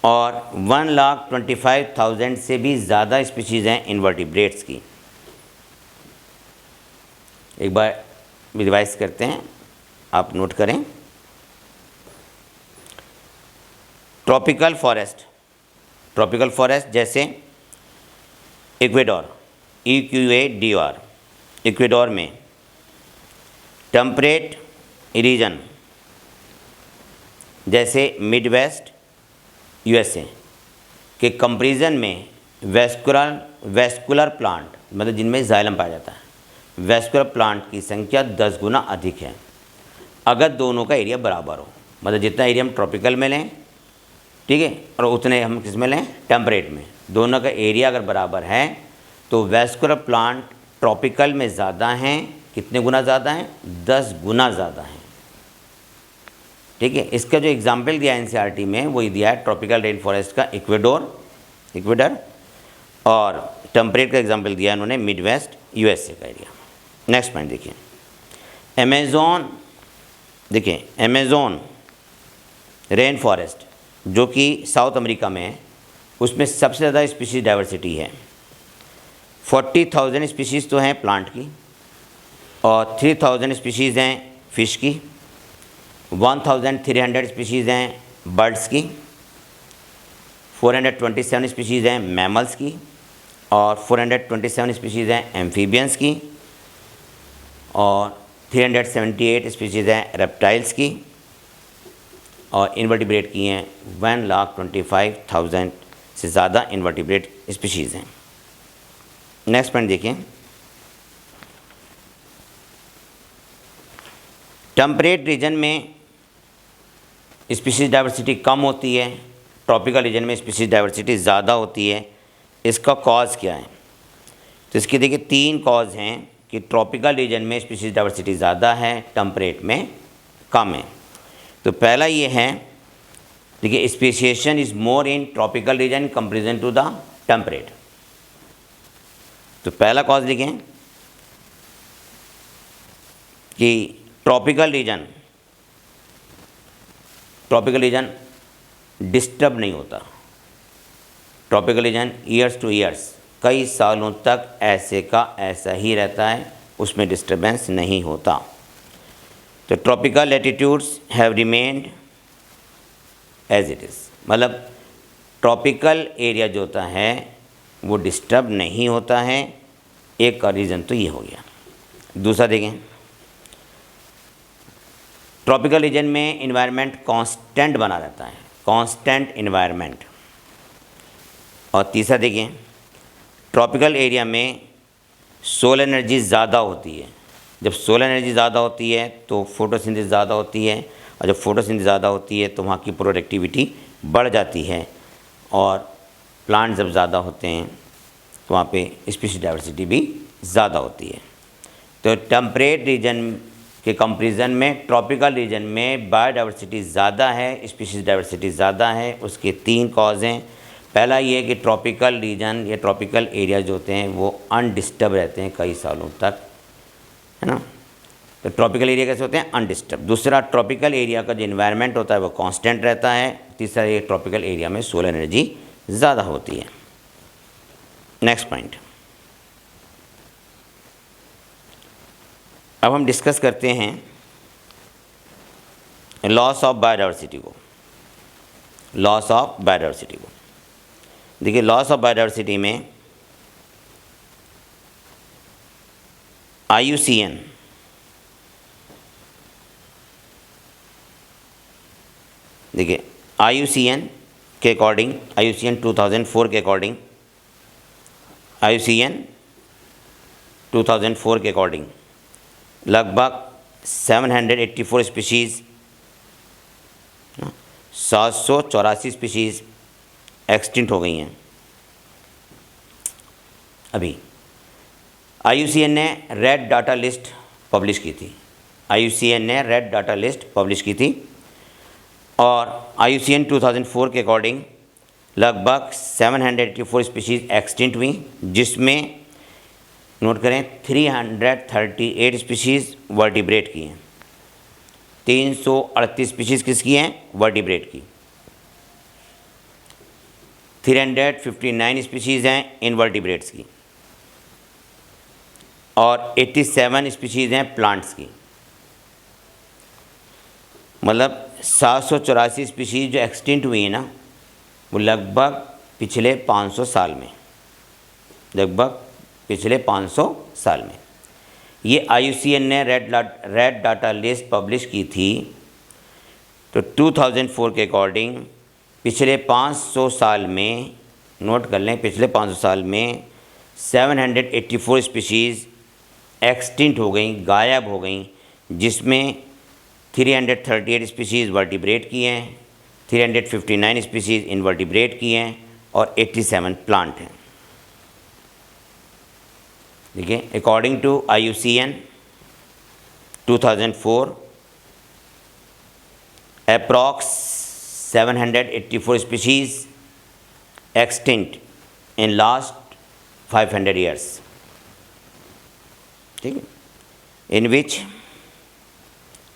और 1,25,000 से भी ज़्यादा स्पीशीज़ हैं इनवर्टिब्रेट्स की। एक बार रिवाइज करते हैं, आप नोट करें। ट्रॉपिकल फॉरेस्ट, ट्रॉपिकल फॉरेस्ट जैसे इक्वेडोर, EQADOR, इक्वेडोर में टेम्परेट रीजन जैसे मिडवेस्ट USA के कंपैरिजन में वेस्कुलर प्लांट, मतलब जिनमें जाइलम पाया जाता है, वेस्कुलर प्लांट की संख्या 10 गुना अधिक है। अगर दोनों का एरिया बराबर हो, मतलब जितना एरिया हम ट्रॉपिकल में लें, ठीक है, और उतने हम किस में लें? टेम्परेट में। दोनों का एरिया अगर बराबर है तो वेस्कुलर प्लांट ट्रॉपिकल में ज़्यादा हैं। कितने गुना ज़्यादा हैं? 10 गुना ज़्यादा हैं। ठीक है, इसका जो एग्जाम्पल दिया है NCERT में वो दिया है ट्रॉपिकल रेन फॉरेस्ट का इक्वेडर, और टेम्परेट का एग्जाम्पल दिया है उन्होंने मिडवेस्ट USA का एरिया। नेक्स्ट पॉइंट देखिए, अमेज़न, देखिए अमेज़न रेन फॉरेस्ट जो कि साउथ अमेरिका में है, उसमें सबसे ज़्यादा स्पीशीज़ डाइवर्सिटी है। 40,000 स्पीशीज़ तो हैं प्लांट की और 3,000 स्पीशीज़ हैं फ़िश की, 1,300 स्पीशीज़ हैं बर्ड्स की, 427 स्पीशीज़ हैं मैमल्स की और 427 स्पीशीज़ हैं एम्फीबियंस की और 378 स्पीशीज़ हैं रेप्टाइल्स की और इनवर्टिब्रेट की हैं 1,25,000 से ज़्यादा इनवर्टिब्रेट स्पीशीज़ हैं। नेक्स्ट पॉइंट देखिए, टेम्परेट रीजन में स्पीशीज़ डाइवर्सिटी कम होती है, ट्रॉपिकल रीजन में स्पीशीज़ डाइवर्सिटी ज़्यादा होती है। इसका कॉज क्या है? तो इसके देखिए 3 कॉज हैं कि ट्रॉपिकल रीजन में स्पीशीज़ डाइवर्सिटी ज़्यादा है, टेम्परेट में कम है। तो पहला ये है, देखिए speciation is more in tropical region comparison to the temperate. तो पहला कॉज लिखें कि ट्रॉपिकल रीजन डिस्टर्ब नहीं होता। Tropical region years two years, कई सालों तक ऐसे का ऐसा ही रहता है, उसमें डिस्टर्बेंस नहीं होता। तो tropical latitudes have remained as it is, मतलब ट्रॉपिकल एरिया जो होता है वो डिस्टर्ब नहीं होता है। एक का रीज़न तो ये हो गया। दूसरा देखें, ट्रॉपिकल रीजन में इन्वायरमेंट कांस्टेंट बना रहता है, कांस्टेंट इन्वायरमेंट। और तीसरा देखें, ट्रॉपिकल एरिया में सोलर एनर्जी ज़्यादा होती है। जब सोलर एनर्जी ज़्यादा होती है तो फोटोसिंथेसिस ज़्यादा होती है और जब फोटोसिंथेसिस ज़्यादा होती है तो वहाँ की प्रोडक्टिविटी बढ़ जाती है और प्लांट जब ज़्यादा होते हैं तो वहाँ पे स्पीशीज डाइवर्सिटी भी ज़्यादा होती है। तो टेम्परेट रीजन के कंपैरिजन में ट्रॉपिकल रीजन में बायोडाइवर्सिटी ज़्यादा है, स्पीशीज डाइवर्सिटी ज़्यादा है। उसके 3 कॉज हैं। पहला ये है कि ट्रॉपिकल रीजन या ट्रॉपिकल एरिया जो होते हैं वो अनडिस्टर्ब रहते हैं कई सालों तक, है ना। तो ट्रॉपिकल एरिया कैसे होते हैं? अनडिस्टर्ब। दूसरा, ट्रॉपिकल एरिया का जो इन्वायरमेंट होता है वो कांस्टेंट रहता है। तीसरा, ये ट्रॉपिकल एरिया में सोलर एनर्जी ज़्यादा होती है। नेक्स्ट पॉइंट, अब हम डिस्कस करते हैं लॉस ऑफ बायोडाइवर्सिटी को, लॉस ऑफ बायोडाइवर्सिटी को देखिए, लॉस ऑफ बायोडाइवर्सिटी में IUCN देखिए, IUCN के अकॉर्डिंग, IUCN 2004 के अकॉर्डिंग, IUCN 2004 के अकॉर्डिंग लगभग 784 स्पीशीज़, 784 स्पीशीज़ एक्सटिंक्ट हो गई हैं। अभी IUCN ने रेड डाटा लिस्ट पब्लिश की थी, IUCN ने रेड डाटा लिस्ट पब्लिश की थी और IUCN 2004 के अकॉर्डिंग लगभग 784 स्पीशीज़ एक्सटिंक्ट हुई, जिसमें नोट करें 338 स्पीशीज़ वर्टिब्रेट की हैं, 338 स्पीशीज़ किसकी हैं? वर्टिब्रेट की। 359 स्पीशीज़ हैं इनवर्टिब्रेट्स की और 87 स्पीशीज़ हैं प्लांट्स की। मतलब 784 स्पीशीज़ जो एक्सटिंक्ट हुई है ना, वो लगभग पिछले 500 साल में, लगभग पिछले 500 साल में ये IUCN ने रेड डाटा लिस्ट पब्लिश की थी। तो 2004 के अकॉर्डिंग पिछले 500 साल में, नोट कर लें, पिछले 500 साल में 784 स्पीशीज़ एक्सटिंक्ट हो गई, गायब हो गई, जिसमें 338 स्पीशीज़ वर्टिब्रेट की हैं, 359 स्पीशीज़ इनवर्टिब्रेट की हैं और 87 प्लांट हैं। देखिए, according to IUCN 2004 approx 784 species extinct in last 500 years, ठीक है, इन विच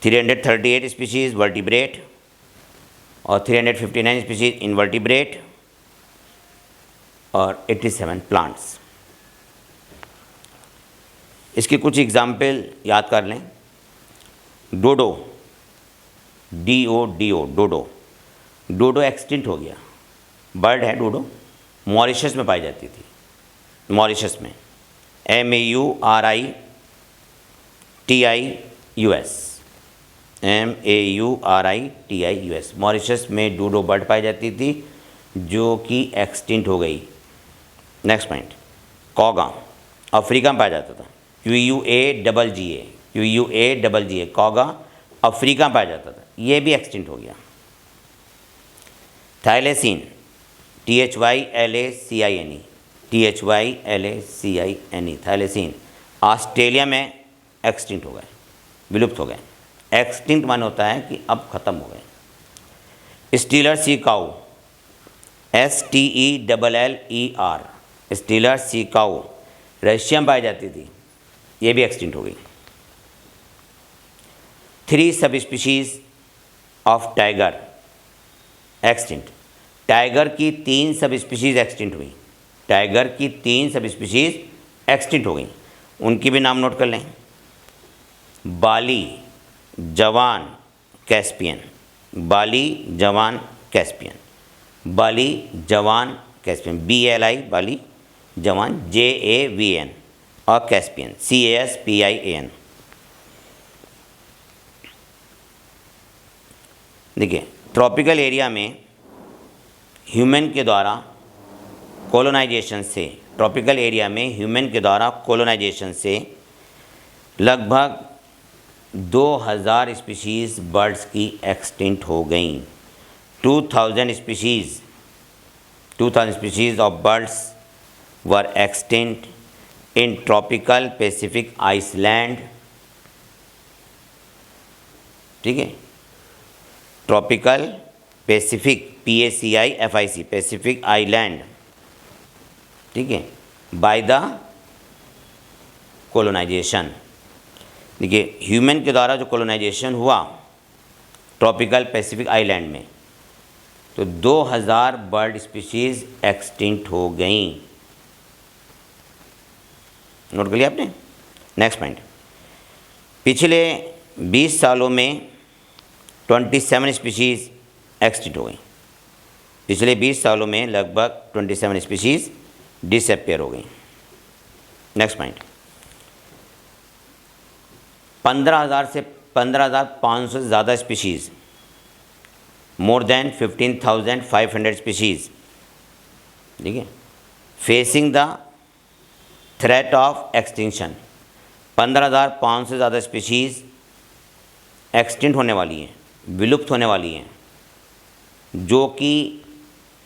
338 स्पीशीज़ वर्टिब्रेट और 359 स्पीशीज़ इनवर्टिब्रेट और 87 प्लांट्स। इसके कुछ एग्जाम्पल याद कर लें। डोडो, DODO, डोडो, डोडो एक्सटिंक्ट हो गया, बर्ड है डोडो, मॉरिशस में पाई जाती थी, मॉरिशस में, MAURITIUS, MAURITIUS, मॉरिशस में डोडो बर्ड पाई जाती थी जो कि एक्सटिंक्ट हो गई। नेक्स्ट पॉइंट, कॉगा अफ्रीका में पाया जाता था, QUAGGA, कॉगा अफ्रीका में पाया जाता था, ये भी एक्सटिंक्ट हो गया। थाइलेसीन, THYLACINE, थाइलेसीन ऑस्ट्रेलिया में एक्सटिंक्ट हो गए, विलुप्त हो गए। एक्सटिंक्ट मान होता है कि अब ख़त्म हो गए। स्टीलर सी काऊ, STELLER, स्टीलर सी काऊ रशिया में पाई जाती थी, ये भी एक्सटिंक्ट हो गई। 3 सब species of tiger extinct, tiger की 3 सब स्पीशीज़ एक्सटिंक्ट हुई, टाइगर की 3 सब स्पीशीज़ एक्सटिंक्ट हो गई। उनकी भी नाम नोट कर लें। बाली, जवान, कैस्पियन, बाली, जवान, कैस्पियन, बाली, जवान, कैस्पियन, BLI बाली, जवान, JAVN और कैस्पियन, CASPIAN। देखिए, ट्रॉपिकल एरिया में ह्यूमन के द्वारा कॉलोनाइजेशन से, ट्रॉपिकल एरिया में ह्यूमन के द्वारा कॉलोनाइजेशन से लगभग 2000 स्पीशीज़ बर्ड्स की एक्सटिंक्ट हो गई। 2000 species of birds were extinct in tropical pacific island, ठीक है, tropical pacific, PACIFIC, pacific island, ठीक है, बाय द कोलोनाइजेशन। देखिए, ह्यूमन के द्वारा जो कोलोनाइजेशन हुआ ट्रॉपिकल पैसिफिक आइलैंड में, तो 2000 बर्ड स्पीशीज़ एक्सटिंक्ट हो गई। नोट कर लिया आपने। नेक्स्ट पॉइंट, पिछले 20 सालों में 27 स्पीशीज़ एक्सटिंक्ट हो गई। पिछले 20 सालों में लगभग 27 स्पीशीज़ डिसअपियर हो गई। नेक्स्ट पॉइंट, 15,000 से 15,500 से ज़्यादा स्पीशीज़, मोर देन 15,500 स्पीशीज़, ठीक है, facing the threat of extinction. 15,500 से ज़्यादा स्पीशीज़ एक्सटिंक्ट होने वाली हैं, विलुप्त होने वाली हैं, जो कि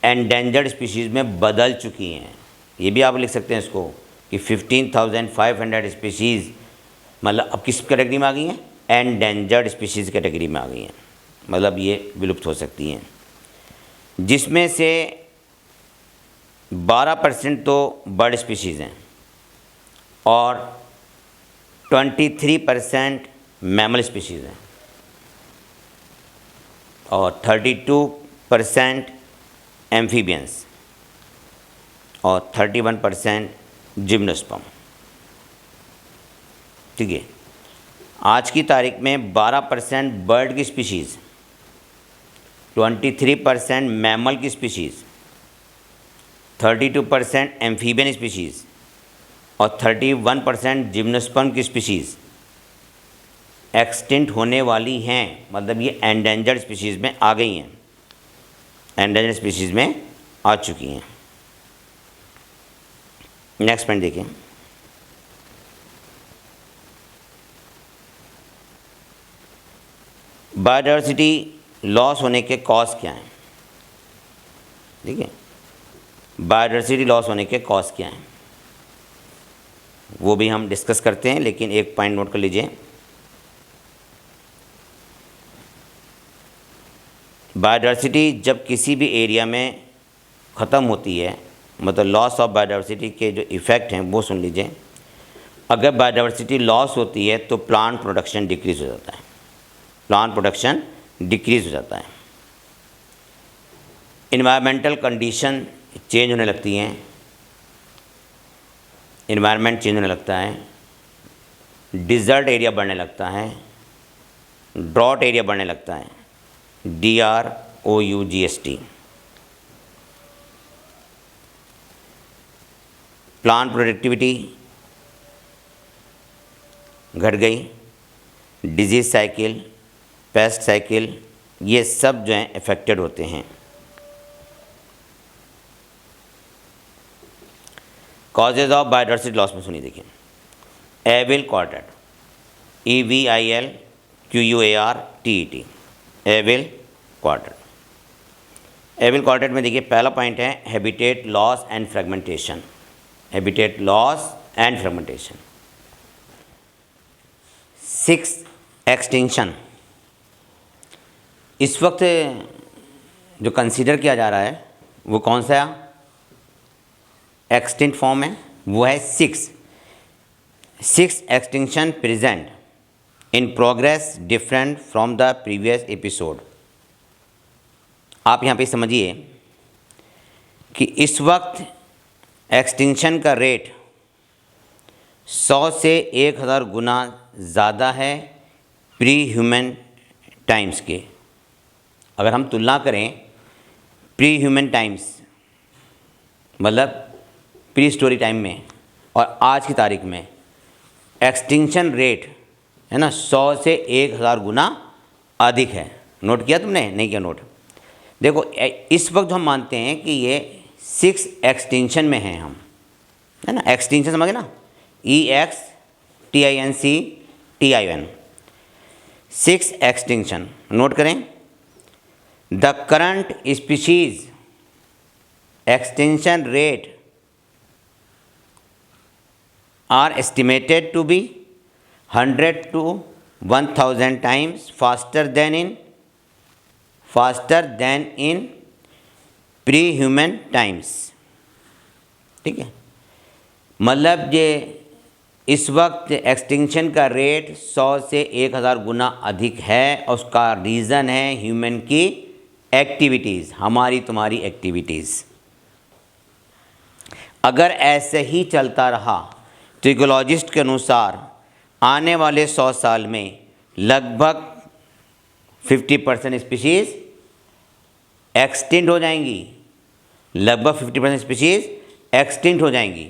एंडेंजर्ड स्पीशीज़ में बदल चुकी हैं। ये भी आप लिख सकते हैं इसको कि 15,500 स्पीशीज़ मतलब अब किस कैटेगरी में आ गई हैं? एंडेंजर्ड स्पीशीज़ कैटेगरी में आ गई हैं, मतलब ये विलुप्त हो सकती हैं, जिसमें से 12% तो बर्ड स्पीशीज़ हैं और 23% मैमल स्पीशीज़ हैं और 32% एम्फीबियंस और 31% जिम्नोस्पर्म। ठीक है, आज की तारीख में 12% बर्ड की स्पीशीज़, 23% मैमल की स्पीशीज़, 32% एम्फीबियन स्पीशीज़ और 31% जिम्नोस्पर्म की स्पीशीज़ एक्सटिंक्ट होने वाली हैं, मतलब ये एंडेंजर्ड स्पीशीज़ में आ गई हैं, एंडेंजर्ड स्पीशीज़ में आ चुकी हैं। नेक्स्ट पॉइंट देखिए, बायोडायवर्सिटी लॉस होने के कॉज क्या हैं? ठीक है, बायोडायवर्सिटी लॉस होने के कॉज क्या हैं वो भी हम डिस्कस करते हैं, लेकिन एक पॉइंट नोट कर लीजिए। बायोडायवर्सिटी जब किसी भी एरिया में ख़त्म होती है, मतलब लॉस ऑफ बायोडायवर्सिटी के जो इफ़ेक्ट हैं वो सुन लीजिए। अगर बायोडायवर्सिटी लॉस होती है तो प्लांट प्रोडक्शन डिक्रीज़ हो जाता है, प्लांट प्रोडक्शन डिक्रीज़ हो जाता है, इन्वायरमेंटल कंडीशन चेंज होने लगती हैं, इन्वायरमेंट चेंज होने लगता है, डिज़र्ट एरिया बढ़ने लगता है, ड्रॉट एरिया बढ़ने लगता है, DROUGST। प्लांट प्रोडक्टिविटी घट गई, डिजीज़ साइकिल, पेस्ट साइकिल, ये सब जो हैं अफेक्टेड होते हैं। कॉजेज ऑफ बायोडायवर्सिटी लॉस में सुनिए, देखिए, evil quartet, EVILQUARTET, evil quartet. Evil quartet में देखिए पहला पॉइंट है habitat loss and fragmentation, habitat loss and fragmentation. 6 extinction इस वक्त जो कंसीडर किया जा रहा है वो कौन सा एक्सटिंक्ट फॉर्म है? वो है 6 extinction present in progress different from the previous episode. आप यहाँ पे समझिए कि इस वक्त एक्सटिंक्शन का रेट 100 से 1000 गुना ज़्यादा है प्री ह्यूमन टाइम्स के। अगर हम तुलना करें प्री ह्यूमन टाइम्स मतलब प्री स्टोरी टाइम में और आज की तारीख में, एक्सटिंक्शन रेट है ना 100 से 1000 गुना अधिक है। नोट किया तुमने? नहीं किया नोट? देखो इस वक्त हम मानते हैं कि ये 6 एक्सटिंक्शन में हैं हम, है ना, एक्सटिंक्शन समझ ना, EXTINCTION, 6 एक्सटिंक्शन। नोट करें, the current species extinction rate are estimated to be 100 to 1000 times faster than in pre-human times। ठीक है, मतलब ये इस वक्त एक्सटिंक्शन का रेट 100 से 1000 गुना अधिक है और उसका रीज़न है ह्यूमन की एक्टिविटीज़, हमारी तुम्हारी एक्टिविटीज़। अगर ऐसे ही चलता रहा तो इकोलॉजिस्ट के अनुसार आने वाले 100 साल में लगभग 50% स्पीशीज़ एक्सटिंक्ट हो जाएंगी, लगभग 50% स्पीशीज़ एक्सटिंक्ट हो जाएंगी।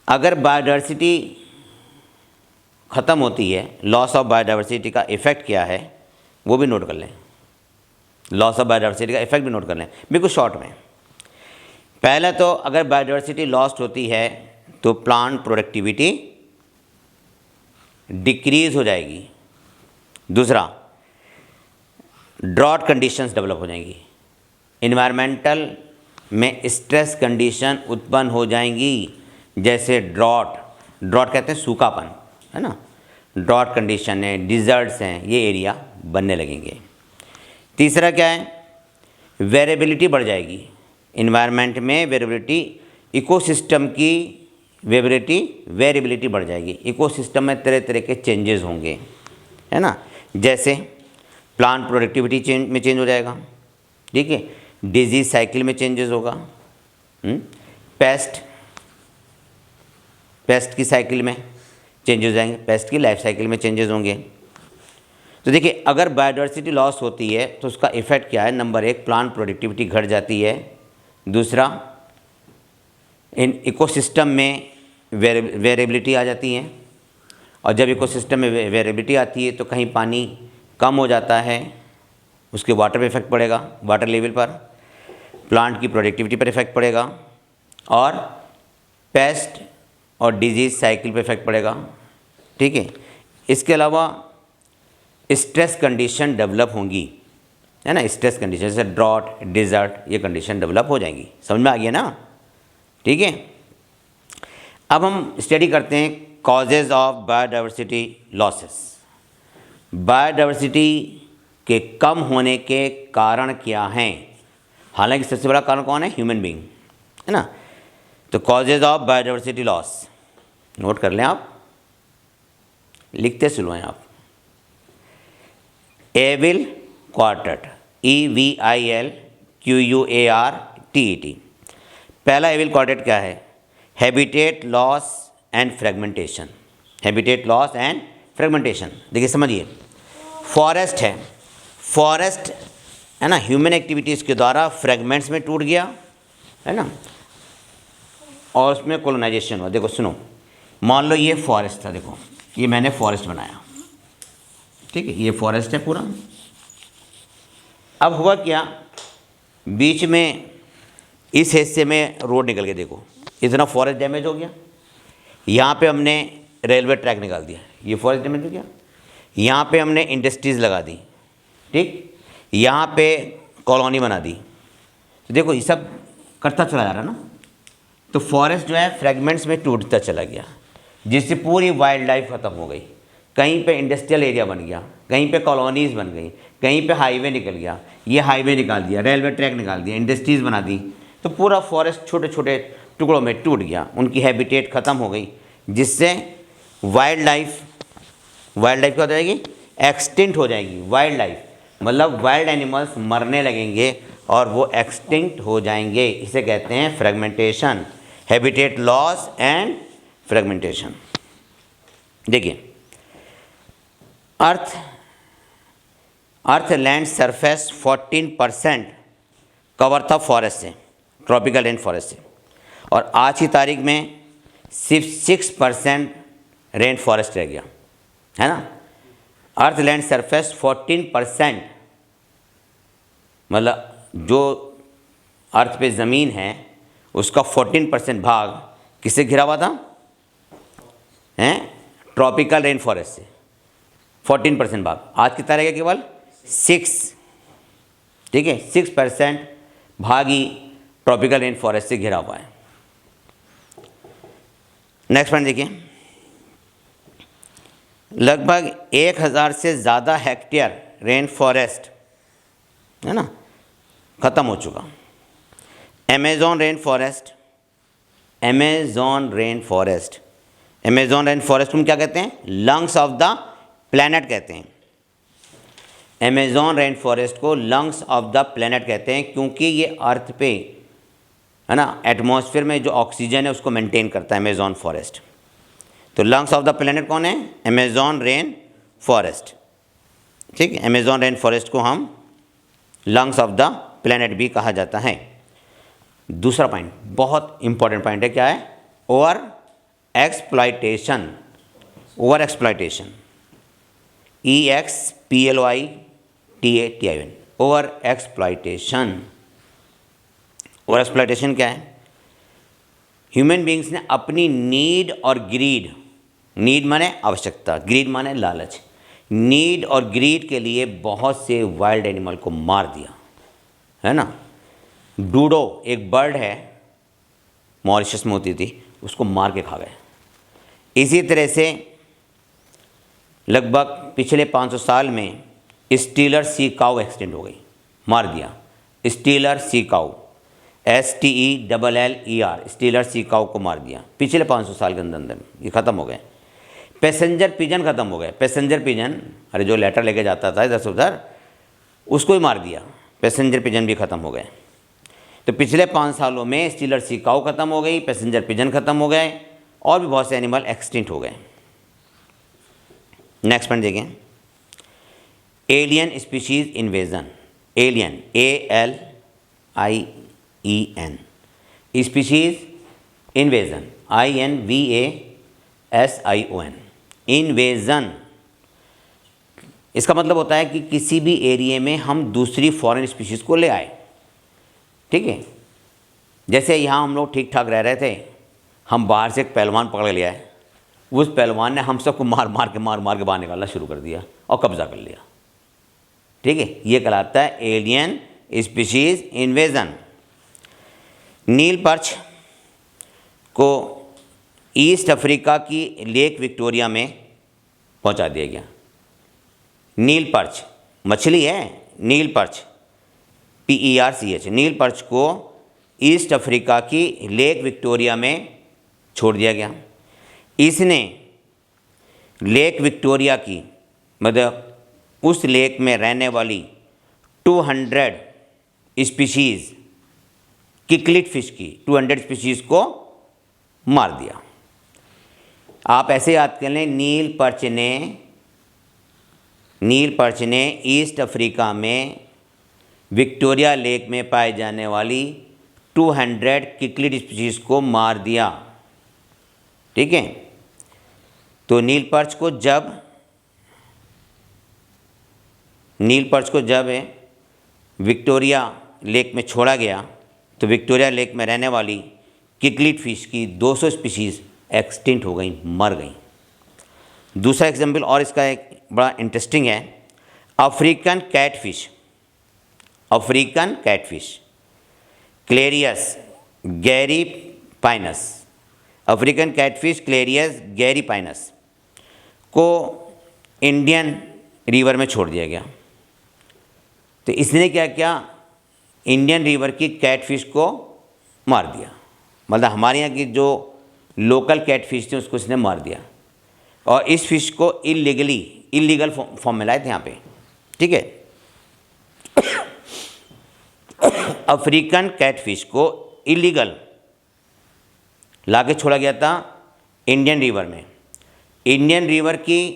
अगर बायोडाइवर्सिटी ख़त्म होती है, लॉस ऑफ बायोडाइवर्सिटी का इफ़ेक्ट क्या है वो भी नोट कर लें। लॉस ऑफ बायोडाइवर्सिटी का इफ़ेक्ट भी नोट कर लें बिल्कुल शॉर्ट में। पहले तो अगर बायोडाइवर्सिटी लॉस्ट होती है तो प्लांट प्रोडक्टिविटी डिक्रीज़ हो जाएगी। दूसरा, ड्रॉट कंडीशंस डेवलप हो जाएंगी, इन्वायरमेंटल में स्ट्रेस कंडीशन उत्पन्न हो जाएंगी, जैसे ड्रॉट कहते हैं सूखापन, है ना, ड्रॉट कंडीशन है, डिज़र्ट्स हैं, ये एरिया बनने लगेंगे। तीसरा क्या है, वेरिएबिलिटी बढ़ जाएगी, इन्वायरमेंट में वेरिएबिलिटी, इकोसिस्टम की वेरिएबिलिटी बढ़ जाएगी, इकोसिस्टम में तरह तरह के चेंजेस होंगे, है ना, जैसे प्लांट प्रोडक्टिविटी चेंज हो जाएगा, ठीक है, डिजीज साइकिल में चेंजेस होगा, पेस्ट की साइकिल में चेंज हो जाएंगे, पेस्ट की लाइफ साइकिल में चेंजेस होंगे। तो देखिए, अगर बायोडाइवर्सिटी लॉस होती है तो उसका इफ़ेक्ट क्या है, नंबर 1 प्लांट प्रोडक्टिविटी घट जाती है, दूसरा इन इकोसिस्टम में वेरिएबिलिटी आ जाती है, और जब इकोसिस्टम में वेरिएबिलिटी आती है तो कहीं पानी कम हो जाता है, उसके वाटर पे इफेक्ट पड़ेगा, वाटर लेवल पर, प्लांट की प्रोडक्टिविटी पर इफेक्ट पड़ेगा, और पेस्ट और डिजीज़ साइकिल पे इफेक्ट पड़ेगा, ठीक है। इसके अलावा स्ट्रेस कंडीशन डेवलप होंगी, है ना, स्ट्रेस कंडीशन जैसे ड्रॉट, डिज़र्ट, ये कंडीशन डेवलप हो जाएंगी। समझ में आ गया ना, ठीक है। अब हम स्टडी करते हैं causes of biodiversity losses. Biodiversity के कम होने के कारण क्या हैं? हालांकि सबसे बड़ा कारण कौन है? ह्यूमन बीइंग, है ना। तो causes of biodiversity loss note कर लें, आप लिखते सुनो हैं आप। Evil quartet, EVILQUARTET। पहला एविल क्वार्टेट क्या है? Habitat loss and fragmentation, habitat loss and fragmentation. देखिए समझिए, फॉरेस्ट है, फॉरेस्ट है ना, ह्यूमन एक्टिविटीज़ के द्वारा फ्रेगमेंट्स में टूट गया, है ना, और उसमें कॉलोनाइजेशन हुआ। देखो सुनो, मान लो ये फॉरेस्ट था, देखो ये मैंने फॉरेस्ट बनाया, ठीक है, ये फॉरेस्ट है पूरा। अब हुआ क्या, बीच में इस हिस्से में रोड निकल के, देखो इतना फॉरेस्ट डैमेज हो गया। यहाँ पे हमने रेलवे ट्रैक निकाल दिया, ये फॉरेस्ट डैमेज हो गया। यहाँ पे हमने इंडस्ट्रीज़ लगा दी, ठीक, यहाँ पे कॉलोनी बना दी। तो देखो ये सब करता चला जा रहा है ना, तो फॉरेस्ट जो है फ्रेगमेंट्स में टूटता चला गया, जिससे पूरी वाइल्ड लाइफ ख़त्म हो गई। कहीं पे इंडस्ट्रियल एरिया बन गया, कहीं पे कॉलोनीज़ बन गई, कहीं पे हाईवे निकल गया, ये हाईवे निकाल दिया, रेलवे ट्रैक निकाल दिया, इंडस्ट्रीज़ बना दी, तो पूरा फॉरेस्ट छोटे छोटे टुकड़ों में टूट गया, उनकी हैबिटेट ख़त्म हो गई, जिससे वाइल्ड लाइफ क्या हो जाएगी? एक्सटिंक्ट हो जाएगी। वाइल्ड लाइफ मतलब वाइल्ड एनिमल्स मरने लगेंगे और वो एक्सटिंक्ट हो जाएंगे। इसे कहते हैं fragmentation, habitat loss and fragmentation. देखिए, अर्थ लैंड सरफेस 14% कवर था फॉरेस्ट से, ट्रॉपिकल रेन फॉरेस्ट से, और आज की तारीख में सिर्फ 6% रेन फॉरेस्ट रह गया, है ना। अर्थ लैंड सरफेस 14%, मतलब जो अर्थ पे ज़मीन है उसका 14% भाग किससे घिरा हुआ था? हैं, ट्रॉपिकल रेन फॉरेस्ट से 14% भाग। आज की तारीख है केवल 6, ठीक है, 6% भाग ही ट्रॉपिकल रेन फॉरेस्ट से घिरा हुआ है। नेक्स्ट पॉइंट देखिए, लगभग 1000 से ज़्यादा हेक्टेयर रेन फॉरेस्ट, है ना, ख़त्म हो चुका। Amazon rain forest, Amazon rain forest को क्या कहते हैं? लंग्स ऑफ द प्लैनेट कहते हैं। अमेज़न रेन फॉरेस्ट को लंग्स ऑफ द प्लैनेट कहते हैं, क्योंकि ये अर्थ पे, है ना, एटमॉस्फेयर में जो ऑक्सीजन है उसको मेंटेन करता है अमेज़न फॉरेस्ट। तो लंग्स ऑफ द प्लैनेट कौन है? Amazon rain forest. ठीक है, अमेजॉन रेन फॉरेस्ट को हम लंग्स ऑफ द प्लेनेट भी कहा जाता है। दूसरा पॉइंट बहुत इंपॉर्टेंट पॉइंट है, क्या है? Over exploitation. Over exploitation, EXPLOITATION, over exploitation. Over exploitation क्या है? ह्यूमन बींग्स ने अपनी नीड और ग्रीड, नीड माने आवश्यकता, ग्रीड माने लालच, नीड और ग्रीड के लिए बहुत से वाइल्ड एनिमल को मार दिया, है ना। डूडो एक बर्ड है, मॉरिशस में होती थी, उसको मार के खा गए। इसी तरह से लगभग पिछले 500 साल में स्टीलर सी काऊ एक्सीडेंट हो गई, मार दिया। स्टीलर सी काऊ, STELLER, स्टीलर सी काऊ को मार दिया पिछले 500 साल के अंदर, ये ख़त्म हो गए। पैसेंजर पिजन ख़त्म हो गए। पैसेंजर पिजन, अरे जो लेटर लेके जाता था इधर से उधर, उसको ही मार दिया। पैसेंजर पिजन भी ख़त्म हो गए। तो पिछले 5 सालों में स्टीलर सी काऊ ख़त्म हो गई, पैसेंजर पिजन ख़त्म हो गए, और भी बहुत से एनिमल एक्सटिंक्ट हो गए। नेक्स्ट पॉइंट देखें, alien species invasion. Alien, ALIEN, species invasion, INVASION, invasion. इसका मतलब होता है कि किसी भी एरिया में हम दूसरी फॉरेन स्पीशीज़ को ले आए, ठीक है। जैसे यहाँ हम लोग ठीक ठाक रह रहे थे, हम बाहर से एक पहलवान पकड़ लिया है, उस पहलवान ने हम सबको मार मार के बाहर निकालना शुरू कर दिया और कब्जा कर लिया, ठीक है। ये कहलाता है एलियन स्पीशीज़ इन्वेजन। नील पर्च को ईस्ट अफ्रीका की लेक विक्टोरिया में पहुंचा दिया गया। नील पर्च मछली है, नील पर्च, PERCH, नील पर्च को ईस्ट अफ्रीका की लेक विक्टोरिया में छोड़ दिया गया। इसने लेक विक्टोरिया की, मतलब उस लेक में रहने वाली 200 स्पीशीज़ किकलिट फिश की 200 स्पीशीज़ को मार दिया। आप ऐसे याद कर लें, नील पर्च ने ईस्ट अफ्रीका में विक्टोरिया लेक में पाए जाने वाली 200 किकलिट स्पीशीज़ को मार दिया, ठीक है। तो नील पर्च को जब विक्टोरिया लेक में छोड़ा गया तो विक्टोरिया लेक में रहने वाली किकलिट फिश की 200 स्पीशीज़ एक्सटिंक्ट हो गई, मर गई। दूसरा एग्जाम्पल और इसका एक बड़ा इंटरेस्टिंग है, African catfish Clarias gariepinus, African catfish Clarias gariepinus को इंडियन रिवर में छोड़ दिया गया। तो इसने क्या किया, इंडियन रिवर की कैटफिश को मार दिया, मतलब हमारे यहाँ की जो लोकल कैटफिश थी उसको इसने मार दिया, और इस फिश को इलीगल फॉर्म में लाए थे यहाँ पे, ठीक है। अफ्रीकन कैटफिश को इलीगल लाके छोड़ा गया था इंडियन रिवर में। इंडियन रिवर की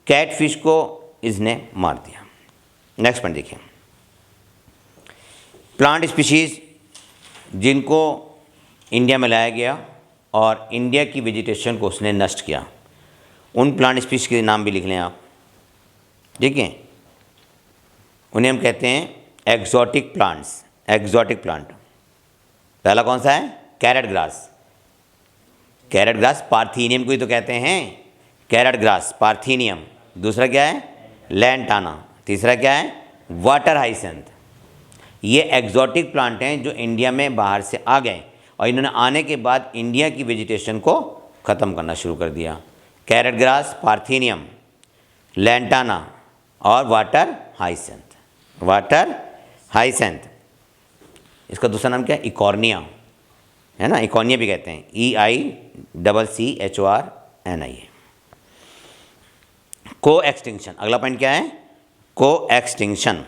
कैटफिश को इसने मार दिया। नेक्स्ट पॉइंट देखिए, प्लांट स्पीशीज़ जिनको इंडिया में लाया गया और इंडिया की वेजिटेशन को उसने नष्ट किया, उन प्लांट स्पीशीज़ के नाम भी लिख लें आप, ठीक है। उन्हें हम कहते हैं एक्जॉटिक प्लांट्स। एक्जॉटिक प्लांट पहला कौन सा है? कैरेट ग्रास पार्थीनियम को ही तो कहते हैं, कैरेट ग्रास पार्थीनियम। दूसरा क्या है? लैंटाना। तीसरा क्या है? Water hyacinth. ये एक्जॉटिक प्लांट हैं जो इंडिया में बाहर से आ गए और इन्होंने आने के बाद इंडिया की वेजिटेशन को ख़त्म करना शुरू कर दिया। कैरेट ग्रास, पार्थीनियम, लैंटाना और वाटर हाइसेंथ। इसका दूसरा नाम क्या है? इकॉर्निया, है ना, इकॉर्निया भी कहते हैं, EICCHORNIA। को एक्सटिंक्शन, अगला पॉइंट क्या है? को एक्सटिंक्शन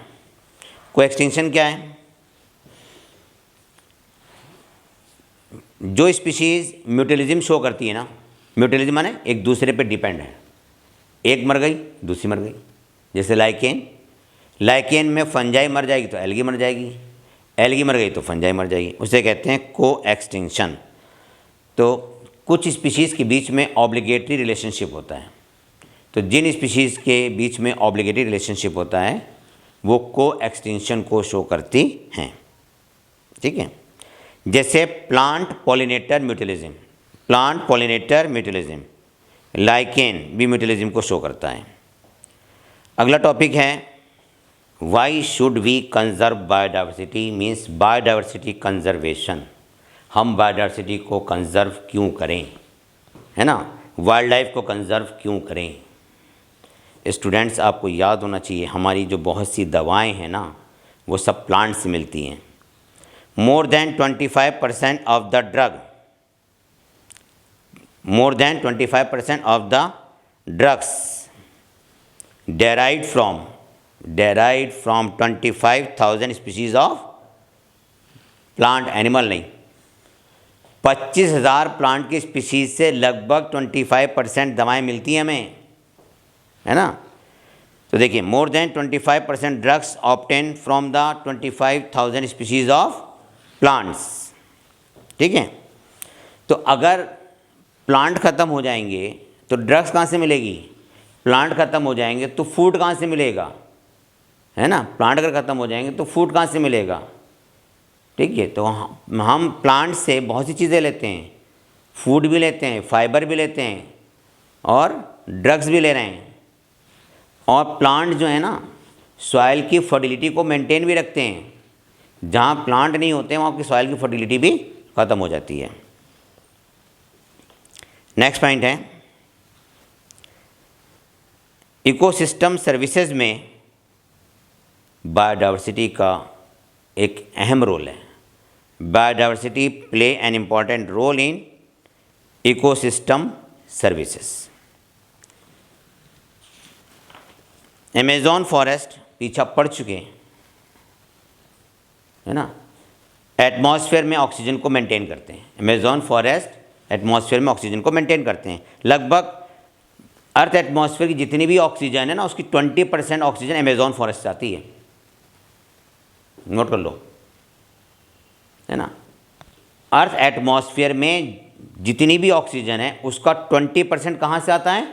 क्या है? जो स्पीशीज़ म्यूटलिज्म शो करती है ना, म्यूटलिज्म माने एक दूसरे पे डिपेंड है, एक मर गई दूसरी मर गई, जैसे लाइकेन में फंजाई मर जाएगी तो एल्गी मर जाएगी, एल्गी मर गई तो फंजाई मर जाएगी, उसे कहते हैं को एक्सटिंक्शन। तो कुछ स्पीशीज़ के बीच में ऑब्लिगेटरी रिलेशनशिप होता है, तो जिन स्पीशीज़ के बीच में ऑब्लिगेटरी रिलेशनशिप होता है वो को एक्सटिंक्शन को शो करती हैं। ठीक है, जैसे plant pollinator mutualism, plant pollinator mutualism, lichen भी म्यूटुअलिज्म को शो करता है। अगला टॉपिक है why should we conserve biodiversity, means biodiversity conservation. हम बायोडाइवर्सिटी को कंजर्व क्यों करें, है ना, वाइल्ड लाइफ को कंजर्व क्यों करें। स्टूडेंट्स, आपको याद होना चाहिए हमारी जो बहुत सी दवाएं हैं ना वो सब प्लांट से मिलती हैं। More then 25% of the drug, more than 25% of the drugs derived from 25,000 species of plant, animal नहीं, 25,000 प्लांट की स्पीशीज़ से लगभग 25% दवाएं मिलती हैं हमें, है ना। तो देखिए, more then 25% drugs obtain from the 25,000 species of plants. ठीक है, तो अगर प्लांट ख़त्म हो जाएंगे तो ड्रग्स कहाँ से मिलेगी, प्लांट ख़त्म हो जाएंगे तो फूड कहाँ से मिलेगा, है ना। प्लांट अगर ख़त्म हो जाएंगे तो फूड कहाँ से मिलेगा। ठीक है, तो हम प्लांट से बहुत सी चीज़ें लेते हैं, फूड भी लेते हैं, फाइबर भी लेते हैं और ड्रग्स भी ले रहे हैं। और प्लांट जो है ना सॉइल की फर्टिलिटी को मेंटेन भी रखते हैं। जहाँ प्लांट नहीं होते वहाँ की सॉइल की फर्टिलिटी भी ख़त्म हो जाती है। नेक्स्ट पॉइंट है इकोसिस्टम सर्विसेज में बायोडाइवर्सिटी का एक अहम रोल है। Biodiversity play an important role in ecosystem services. Amazon forest पीछा पड़ चुके हैं, है ना, एटमॉस्फेयर में ऑक्सीजन को मेंटेन करते हैं। अमेज़न फॉरेस्ट एटमॉस्फेयर में ऑक्सीजन को मेंटेन करते हैं। लगभग अर्थ एटमॉस्फेयर की जितनी भी ऑक्सीजन है ना उसकी 20% ऑक्सीजन अमेज़न फॉरेस्ट से आती है, नोट कर लो, है ना। अर्थ एटमॉस्फेयर में जितनी भी ऑक्सीजन है उसका 20% कहाँ से आता है,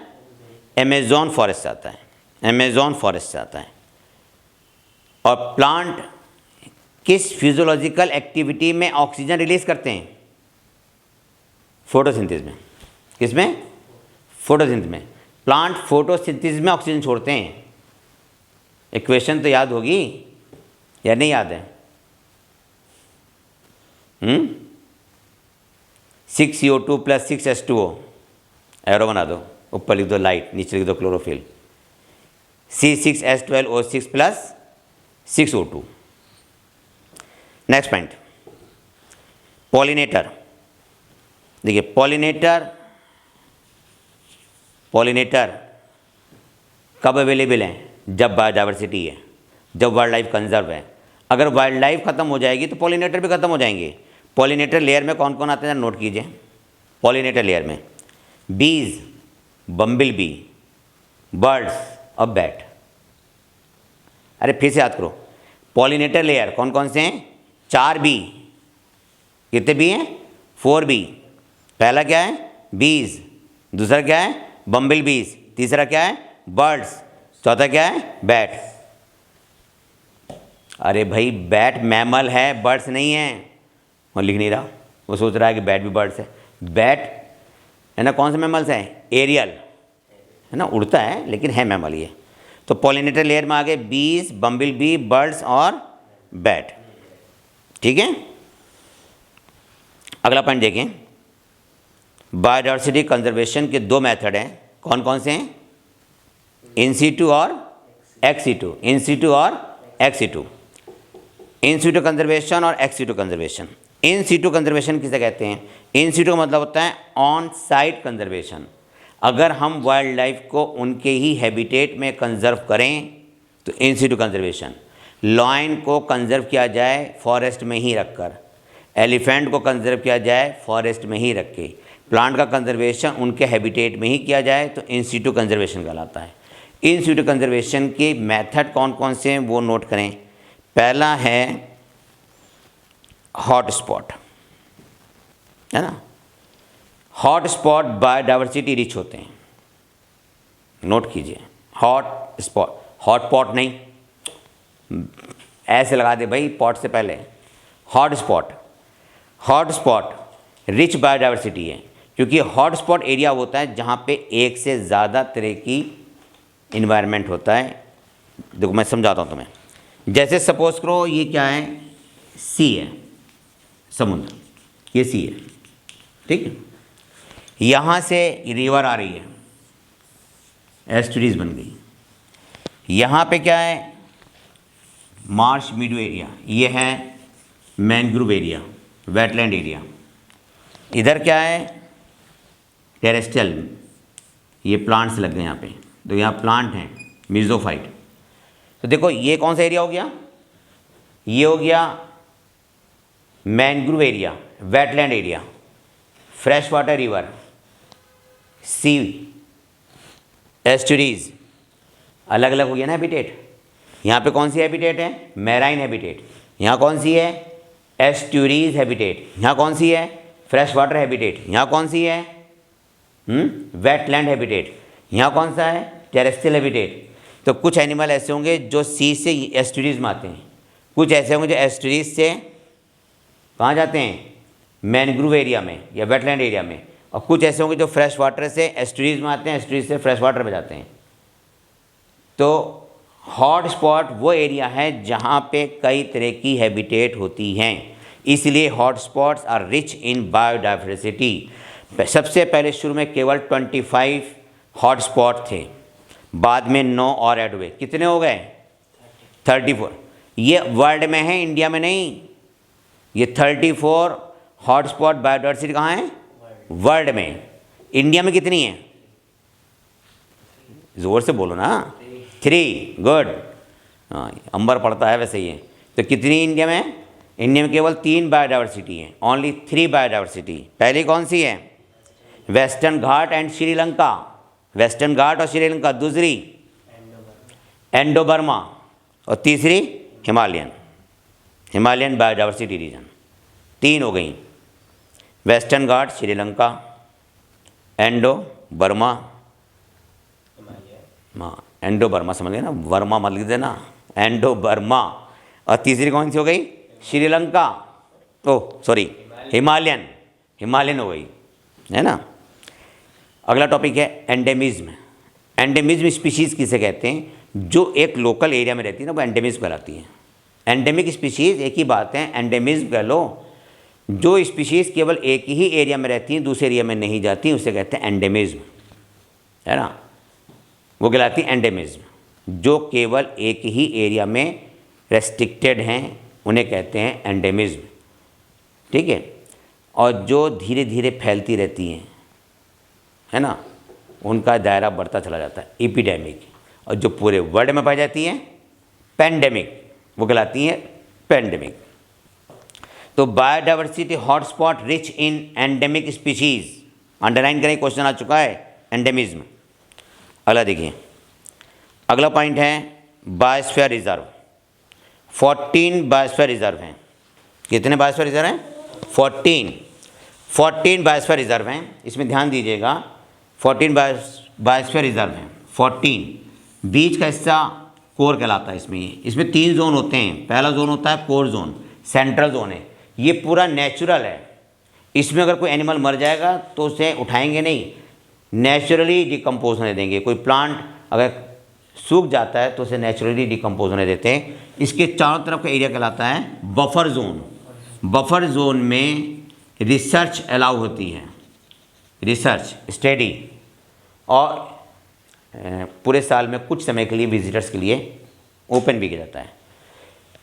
अमेज़न फॉरेस्ट से आता है, अमेज़न फॉरेस्ट से आता है। और प्लांट किस फिजियोलॉजिकल एक्टिविटी में ऑक्सीजन रिलीज करते हैं, फोटोसिंथेसिस में। किसमें, फोटोसिंथेसिस में। प्लांट फोटोसिंथेसिस में ऑक्सीजन छोड़ते हैं। इक्वेशन तो याद होगी या नहीं याद है, 6CO2 + 6H2O, एरो बना दो, ऊपर लिख दो लाइट, नीचे लिख दो chlorophyll, C6H12O6 + 6O2। Next point, pollinator. देखिए, पॉलिनेटर कब अवेलेबल हैं, जब बायोडाइवर्सिटी है, जब वाइल्ड लाइफ कंजर्व है। अगर वाइल्ड लाइफ ख़त्म हो जाएगी तो पॉलिनेटर भी ख़त्म हो जाएंगे। पॉलिनेटर लेयर में कौन कौन आते हैं नोट कीजिए। पॉलिनेटर लेयर में बीज, बम्बिल बी, बर्ड्स और बैट। अरे फिर से याद करो, पॉलिनेटर लेयर कौन कौन से हैं, 4 बी। कितने बी हैं, 4 बी। पहला क्या है, बीज, दूसरा क्या है, बम्बिल बीज, तीसरा क्या है, बर्ड्स, चौथा क्या है, बैट। अरे भाई, बैट मैमल है, बर्ड्स नहीं है। वो लिख नहीं रहा, वो सोच रहा है कि बैट भी बर्ड्स है। बैट है ना, कौन से मैमल्स हैं, एरियल, है ना, उड़ता है लेकिन है मैमल ये। तो पॉलिनेटर लेयर में आ गए बीज, बम्बिल बी, बर्ड्स और बैट। ठीक है, अगला पॉइंट देखें। बायोडाइवर्सिटी कंजर्वेशन के 2 मेथड हैं, कौन कौन से हैं, इन सीटू और एक्स सीटू। इन सीटू और ex situ, in situ conservation और ex situ conservation. In situ conservation किसे कहते हैं, इन सीटू का मतलब होता है ऑन साइट कंजर्वेशन। अगर हम वाइल्ड लाइफ को उनके ही हैबिटेट में कंजर्व करें तो इन सीटू कंजर्वेशन। लॉयन को कंजर्व किया जाए फॉरेस्ट में ही रखकर, एलिफेंट को कंजर्व किया जाए फॉरेस्ट में ही रख के, प्लांट का कंजर्वेशन उनके हैबिटेट में ही किया जाए तो इन सीटू कंजर्वेशन कहलाता है। इन सिटू कंजर्वेशन के मेथड कौन कौन से हैं वो नोट करें। पहला है हॉट स्पॉट, है ना। हॉट स्पॉट बायोडाइवर्सिटी रिच होते हैं, नोट कीजिए। हॉट स्पॉट, हॉट पॉट नहीं, ऐसे लगा दे भाई पॉट से पहले। Hot spot, hot spot rich biodiversity है, क्योंकि हॉट स्पॉट एरिया होता है जहाँ पे एक से ज़्यादा तरह की इन्वायरमेंट होता है। देखो मैं समझाता हूँ तुम्हें। जैसे सपोज करो ये क्या है, सी है, समुद्र, ये सी है, ठीक है। यहाँ से रिवर आ रही है, एस्टुरीज बन गई। यहाँ पे क्या है, मार्श मीडो एरिया, ये है मैनग्रोव एरिया, वेटलैंड एरिया। इधर क्या है, टेरेस्ट्रियल, ये प्लांट्स लग गए यहाँ पे, तो यहाँ प्लांट हैं मीजोफाइट। तो देखो ये कौन सा एरिया हो गया, ये हो गया mangrove area, wetland area, fresh water river, sea, estuaries, अलग अलग हो गया ना हैबिटेट। यहाँ पे कौन सी हैबिटेट है, मैराइन हैबिटेट। यहाँ कौन सी है, एस्टुरीज हैबिटेट। यहाँ कौन सी है, फ्रेश वाटर हैबिटेट। यहाँ कौन सी है, वेटलैंड हैबिटेट। यहाँ कौन सा है, टेरेस्ट्रियल हैबिटेट। तो कुछ एनिमल ऐसे होंगे जो सी से एस्टुरीज में आते हैं, कुछ ऐसे होंगे जो एस्टुरीज से कहाँ जाते हैं, मैनग्रोव एरिया में या वेटलैंड एरिया में, और कुछ ऐसे होंगे जो फ्रेश वाटर से एस्टुरीज में आते हैं, एस्टुरीज से फ्रेश वाटर में जाते हैं। तो हॉट स्पॉट वो एरिया है जहाँ पे कई तरह की हैबिटेट होती हैं, इसलिए hot spots are rich in biodiversity. सबसे पहले शुरू में केवल 25 हॉट स्पॉट थे, बाद में 9 और ऐड हुए। कितने हो गए, 34। ये वर्ल्ड में है, इंडिया में नहीं। ये 34 हॉट स्पॉट बायोडाइवर्सिटी कहाँ है, वर्ल्ड में। इंडिया में कितनी है, जोर से बोलो ना, 3। गुड, हाँ अंबर पड़ता है वैसे ही है। तो कितनी इंडिया में, इंडिया में केवल 3 बायोडाइवर्सिटी है, ओनली 3 बायोडाइवर्सिटी। पहली कौन सी है, western Ghat and Sri Lanka, western Ghat और श्रीलंका। दूसरी एंडो बर्मा, और तीसरी हिमालयन, हिमालयन बायोडाइवर्सिटी रीजन। 3 हो गई, वेस्टर्न घाट, श्रीलंका, एंडो बर्मा। हाँ एंडो बर्मा समझ गए ना, वर्मा मत लिख देना, एंडो बर्मा। और तीसरी कौन सी हो गई, Sri Lanka, oh sorry Himalayan, Himalayan हो गई, है ना। अगला टॉपिक है एंडेमिज्म। एंडेमिज्म स्पीशीज़ किसे कहते हैं, जो एक लोकल एरिया में रहती है ना, वो एंडेमिज्म कहलाती है। एंडेमिक स्पीशीज़ एक ही बात है, एंडेमिज्म कह लो। जो स्पीशीज़ केवल एक ही एरिया में रहती हैं, दूसरे एरिया में नहीं जाती, उसे कहते हैं एंडेमिज्म, है ना। वो कहलाती है एंडेमिज्म। जो केवल एक ही एरिया में रेस्ट्रिक्टेड हैं, उन्हें कहते हैं एंडेमिज्म, ठीक है। और जो धीरे धीरे फैलती रहती हैं, है ना, उनका दायरा बढ़ता चला जाता है, एपिडेमिक। और जो पूरे वर्ल्ड में पाई जाती हैं, पेंडेमिक, वो कहलाती हैं पेंडेमिक। तो biodiversity hotspot rich in endemic species, underline करें, क्वेश्चन आ चुका है, एंडेमिज्म। अगला देखिए, अगला पॉइंट है बायोस्फीयर रिजर्व। 14 बायोस्फीयर रिजर्व हैं। कितने बायोस्फीयर रिजर्व हैं, 14 बायोस्फीयर रिजर्व हैं। इसमें ध्यान दीजिएगा, 14 बायोस्फीयर रिजर्व हैं, 14। बीच का हिस्सा कोर कहलाता है। इसमें 3 जोन होते हैं। पहला जोन होता है कोर जोन, सेंट्रल जोन है, ये पूरा नेचुरल है। इसमें अगर कोई एनिमल मर जाएगा तो उसे उठाएंगे नहीं, नेचुरली डिकम्पोज होने देंगे। कोई प्लांट अगर सूख जाता है तो उसे नेचुरली डिकम्पोज होने देते हैं। इसके चारों तरफ का एरिया कहलाता है बफर जोन। बफर जोन में रिसर्च अलाउ होती है, रिसर्च स्टडी, और पूरे साल में कुछ समय के लिए विजिटर्स के लिए ओपन भी किया जाता है।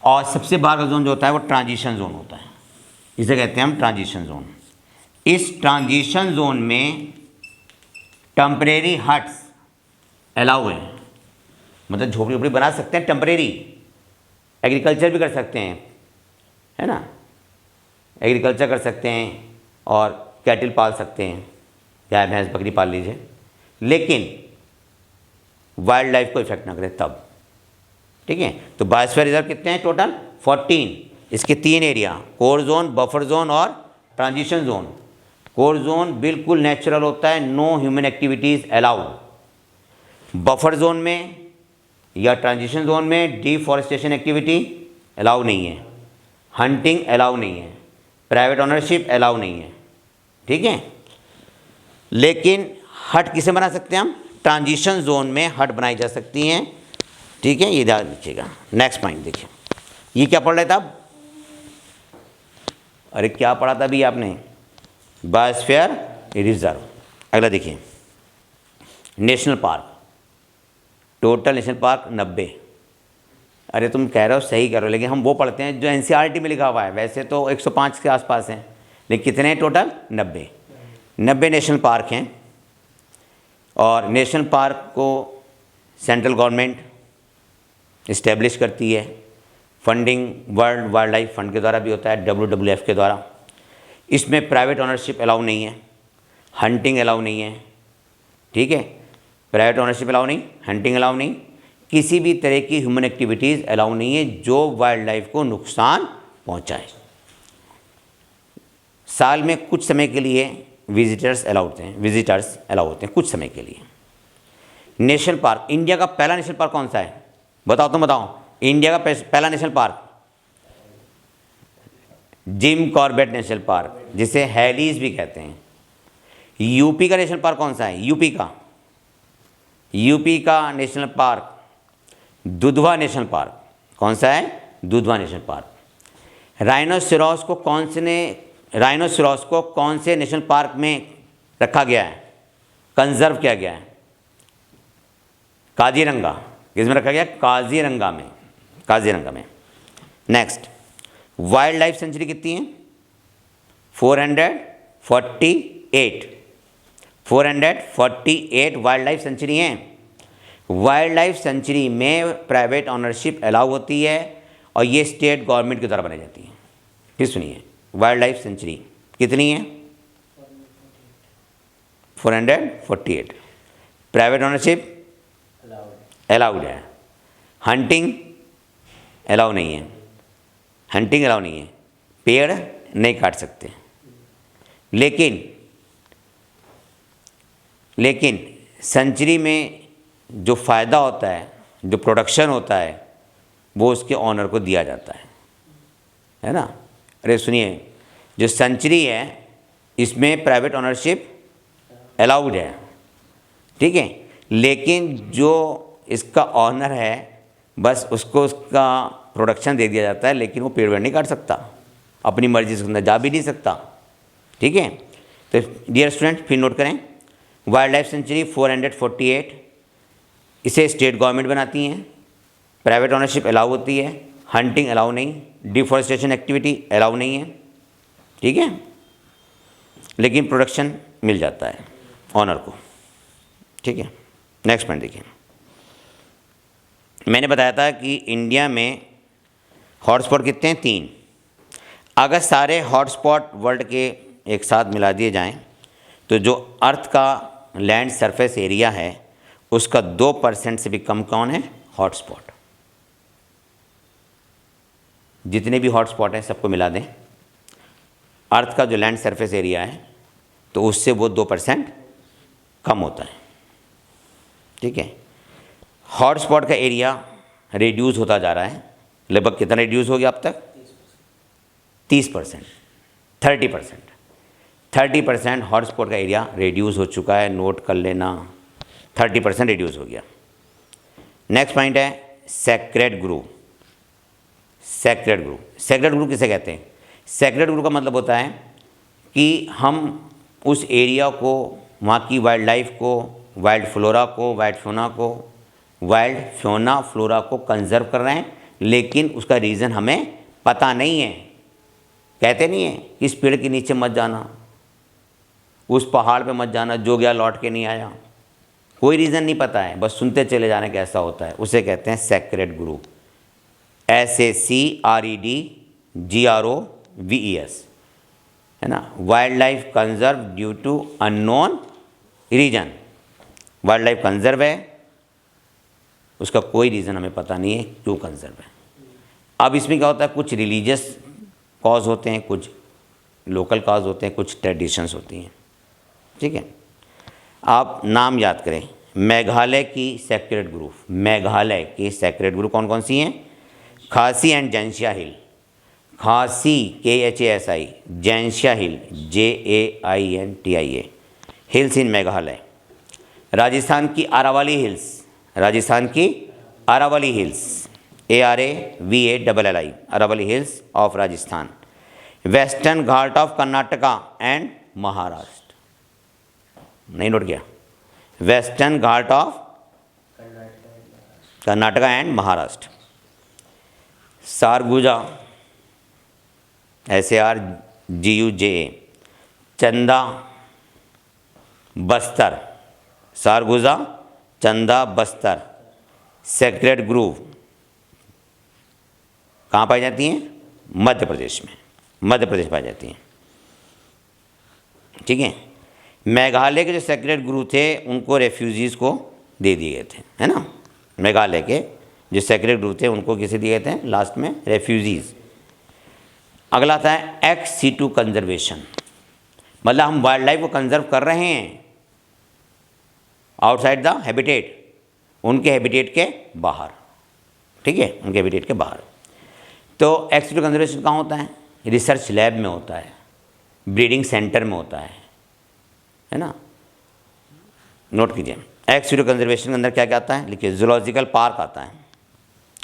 और सबसे बाहर का जोन जो होता है वो ट्रांजिशन जोन होता है, इसे कहते हैं हम ट्रांजिशन जोन। इस ट्रांजिशन जोन में टेम्परेरी हट्स अलाउ है, मतलब झोपड़ी उपड़ी बना सकते हैं टेम्परेरी। एग्रीकल्चर भी कर सकते हैं, है ना, एग्रीकल्चर कर सकते हैं और कैटल पाल सकते हैं, गाय भैंस बकरी पाल लीजिए। लेकिन वाइल्ड लाइफ को इफेक्ट ना करे तब। ठीक है, तो बायोस्फीयर रिजर्व कितने हैं टोटल? 14। इसके 3 area, core zone, buffer zone और ट्रांजिशन जोन। कोर जोन बिल्कुल नेचुरल होता है, no human activities allowed. Buffer zone में या ट्रांजिशन जोन में डिफॉरेस्टेशन एक्टिविटी अलाउ नहीं है, हंटिंग अलाउ नहीं है, प्राइवेट ओनरशिप अलाउ नहीं है। ठीक है, लेकिन हट किसे बना सकते हैं हम? ट्रांजिशन जोन में हट बनाई जा सकती हैं। ठीक है, ये ध्यान रखिएगा। नेक्स्ट पॉइंट देखिए, ये क्या पढ़ रहे थे आप? अरे क्या पढ़ा था अभी आपने? Biosphere reserve. अगला देखिए, national park. Total national park 90। अरे तुम कह रहे हो, सही कह रहे हो, लेकिन हम वो पढ़ते हैं जो एनसीईआरटी में लिखा हुआ है। वैसे तो 105 के आसपास हैं, लेकिन कितने हैं टोटल? 90 नेशनल पार्क हैं। और नेशनल पार्क को सेंट्रल गवर्नमेंट इस्टेब्लिश करती है। Funding world wild life fund के द्वारा भी होता है, WWF के द्वारा। इसमें प्राइवेट ओनरशिप अलाउ नहीं है, हंटिंग अलाउ नहीं है। ठीक है, प्राइवेट ओनरशिप अलाउ नहीं, हंटिंग अलाउ नहीं, किसी भी तरह की ह्यूमन एक्टिविटीज़ अलाउ नहीं है जो वाइल्ड लाइफ को नुकसान पहुंचाए। साल में कुछ समय के लिए विजिटर्स अलाउ होते हैं कुछ समय के लिए। नेशनल पार्क, इंडिया का पहला नेशनल पार्क कौन सा है? बताओ, तुम बताओ। इंडिया का पहला national park Jim Corbett national park, जिसे हैलीज भी कहते हैं। यूपी का नेशनल पार्क कौन सा है? यूपी का national park Dudhwa national park. कौन सा है? Dudhwa national park. राइनोसेरोस को कौन से नेशनल पार्क में रखा गया है, कंजर्व किया गया है? काजीरंगा। किसमें रखा गया? काजीरंगा में। नेक्स्ट, वाइल्ड लाइफ सेंचुरी कितनी है? 448 वाइल्ड लाइफ सेंचुरी हैं। वाइल्ड लाइफ सेंचुरी में प्राइवेट ओनरशिप अलाउ होती है और ये स्टेट गवर्नमेंट के द्वारा बनाई जाती है। फिर सुनिए, वाइल्ड लाइफ सेंचुरी कितनी है? 448। प्राइवेट ओनरशिप अलाउड है, हंटिंग अलाउ नहीं है, पेड़ नहीं काट सकते। लेकिन सेंचुरी में जो फ़ायदा होता है, जो प्रोडक्शन होता है, वो उसके ऑनर को दिया जाता है ना। अरे सुनिए, जो सेंचुरी है इसमें प्राइवेट ओनरशिप अलाउड है, ठीक है, लेकिन जो इसका ऑनर है बस उसको उसका प्रोडक्शन दे दिया जाता है, लेकिन वो पेड़ वेड़ नहीं काट सकता, अपनी मर्जी से अंदर जा भी नहीं सकता। ठीक है, तो डियर स्टूडेंट फिर नोट करें, वाइल्ड लाइफ सेंचुरी 448 इसे स्टेट गवर्नमेंट बनाती हैं, प्राइवेट ओनरशिप अलाउ होती है, हंटिंग अलाउ नहीं, डिफॉरेस्टेशन एक्टिविटी अलाउ नहीं है। ठीक है, लेकिन प्रोडक्शन मिल जाता है ऑनर को। ठीक है, नेक्स्ट पॉइंट देखिए, मैंने बताया था कि इंडिया में हॉटस्पॉट कितने हैं? 3। अगर सारे हॉटस्पॉट वर्ल्ड के एक साथ मिला दिए जाएं तो जो अर्थ का लैंड सरफेस एरिया है उसका 2% से भी कम कौन है? हॉटस्पॉट। जितने भी हॉटस्पॉट हैं सबको मिला दें, अर्थ का जो लैंड सरफेस एरिया है तो उससे वो 2% कम होता है। ठीक है, हॉटस्पॉट का एरिया रिड्यूस होता जा रहा है। लगभग कितना रिड्यूस हो गया अब तक? 30%, 30% हॉटस्पॉट का एरिया रिड्यूस हो चुका है। नोट कर लेना, 30% रिड्यूस हो गया। नेक्स्ट पॉइंट है सेक्रेड ग्रुव। सेक्रेड ग्रुव किसे कहते हैं? सेक्रेड ग्रुव का मतलब होता है कि हम उस एरिया को, वहाँ की वाइल्ड लाइफ को, वाइल्ड फ्लोरा को कंजर्व कर रहे हैं, लेकिन उसका रीज़न हमें पता नहीं है। कहते नहीं है इस पेड़ के नीचे मत जाना, उस पहाड़ पे मत जाना, जो गया लौट के नहीं आया, कोई रीज़न नहीं पता है, बस सुनते चले जाने का ऐसा होता है, उसे कहते हैं सेक्रेड ग्रुव। SACREDGROVES है ना। Wild life conserve due to unknown reason. Wild life conserve है उसका कोई रीज़न हमें पता नहीं है क्यों कंजर्व है। अब इसमें क्या होता है, कुछ रिलीजियस कॉज होते हैं, कुछ लोकल कॉज होते हैं, कुछ ट्रेडिशंस होती हैं। ठीक है, आप नाम याद करें। मेघालय की सेक्रेड ग्रुप, मेघालय की सेक्रेड ग्रुप कौन कौन सी हैं? खासी and जैंसिया hill, Khasi KHASI, Jaintia hill JAINTIA, hills in Meghalaya. Rajasthan की अरावली हिल्स, राजस्थान की Aravalli hills ARAVALLI, Aravalli hills of Rajasthan. Western Ghat of Karnataka and Maharashtra, नहीं नोट किया? Western Ghat of Karnataka and Maharashtra. Sarguja SARGUJA, Chanda Bastar, Surguja चंदा बस्तर सेक्रेड ग्रूव कहाँ पाई जाती हैं? मध्य प्रदेश में, मध्य प्रदेश पाई जाती हैं। ठीक है, मेघालय के जो सेक्रेड ग्रुप थे उनको रेफ्यूजीज़ को दे दिए गए थे, है ना। मेघालय के जो सेक्रेड ग्रुप थे उनको किसे दिए गए थे? लास्ट में रेफ्यूजीज़। अगला आता है ex-situ कंजर्वेशन, मतलब हम वाइल्ड लाइफ को कंजर्व कर रहे हैं आउटसाइड द हैबिटेट, उनके हैबिटेट के बाहर। ठीक है, उनके हैबिटेट के बाहर। तो ex-situ कंजर्वेशन कहाँ होता है? रिसर्च लैब में होता है, ब्रीडिंग सेंटर में होता है ना। नोट कीजिए, ex-situ कंजर्वेशन के अंदर क्या क्या आता है, लिखिए। जूलॉजिकल पार्क आता है,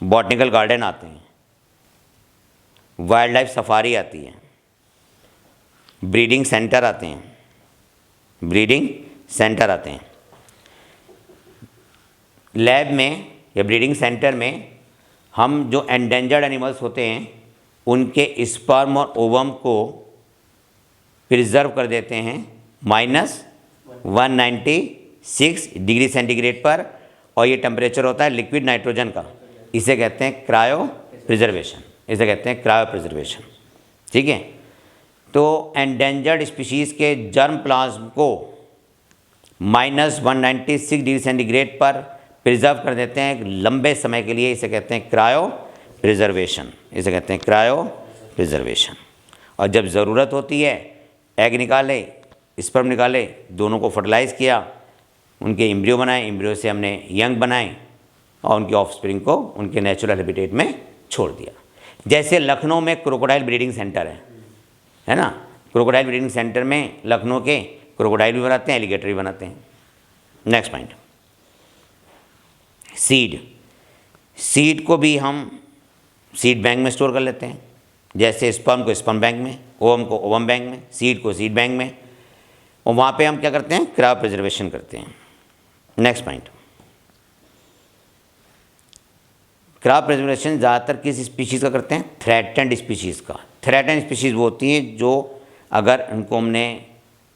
बॉटनिकल गार्डन आते हैं, वाइल्ड लाइफ सफारी आती है, ब्रीडिंग सेंटर आते हैं, ब्रीडिंग सेंटर आते हैं। लैब में या ब्रीडिंग सेंटर में हम जो एंडेंजर्ड एनिमल्स होते हैं उनके स्पर्म और ओवम को प्रिजर्व कर देते हैं -196 डिग्री सेंटीग्रेड पर, और ये टेम्परेचर होता है लिक्विड नाइट्रोजन का। इसे कहते हैं क्रायो प्रिजर्वेशन, इसे कहते हैं क्रायो प्रिजर्वेशन। ठीक है, तो एंडेंजर्ड स्पीशीज़ के जर्म प्लाज्म को -196 डिग्री सेंटीग्रेड पर प्रिजर्व कर देते हैं लंबे समय के लिए, इसे कहते हैं क्रायो प्रिजर्वेशन, इसे कहते हैं क्रायो प्रिजर्वेशन। और जब ज़रूरत होती है, एग निकाले, स्पर्म निकाले, दोनों को फर्टिलाइज़ किया, उनके एम्ब्रियो बनाए, एम्ब्रियो से हमने यंग बनाए और उनकी ऑफस्प्रिंग को उनके नेचुरल हैबिटेट में छोड़ दिया। जैसे लखनऊ में क्रोकोडाइल ब्रीडिंग सेंटर है ना। क्रोकोडाइल ब्रीडिंग सेंटर में लखनऊ के क्रोकोडाइल भी बनाते हैं, एलिगेटर भी बनाते हैं। Next point, seed. सीड को भी हम सीड बैंक में स्टोर कर लेते हैं, जैसे स्पर्म को स्पर्म बैंक में, ओवम को ओवम बैंक में, सीड को सीड बैंक में, और वहाँ पे हम क्या करते हैं? क्रायो प्रिजर्वेशन करते हैं। नेक्स्ट पॉइंट, क्रायो प्रिजर्वेशन ज़्यादातर किस स्पीशीज़ का करते हैं? थ्रेटेंड स्पीशीज़ का। थ्रेटेंड स्पीशीज़ वो होती हैं जो अगर उनको हमने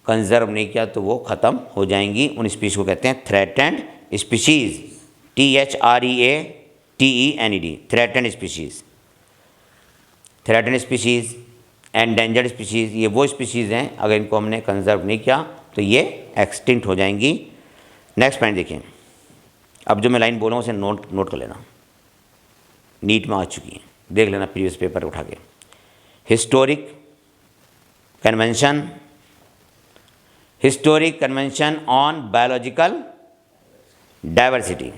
कंजर्व नहीं किया तो वो ख़त्म हो जाएंगी, उन स्पीशीज़ को कहते हैं threatened species, THREATENED, threatened species. Threatened species, endangered species, ये वो स्पीशीज़ हैं अगर इनको हमने कंजर्व नहीं किया तो ये एक्सटिंक्ट हो जाएंगी। नेक्स्ट पॉइंट देखिए, अब जो मैं लाइन बोलूँ उसे नोट कर लेना, नीट में आ चुकी है, देख लेना प्रीवियस पेपर उठा के। Historic convention on biological diversity,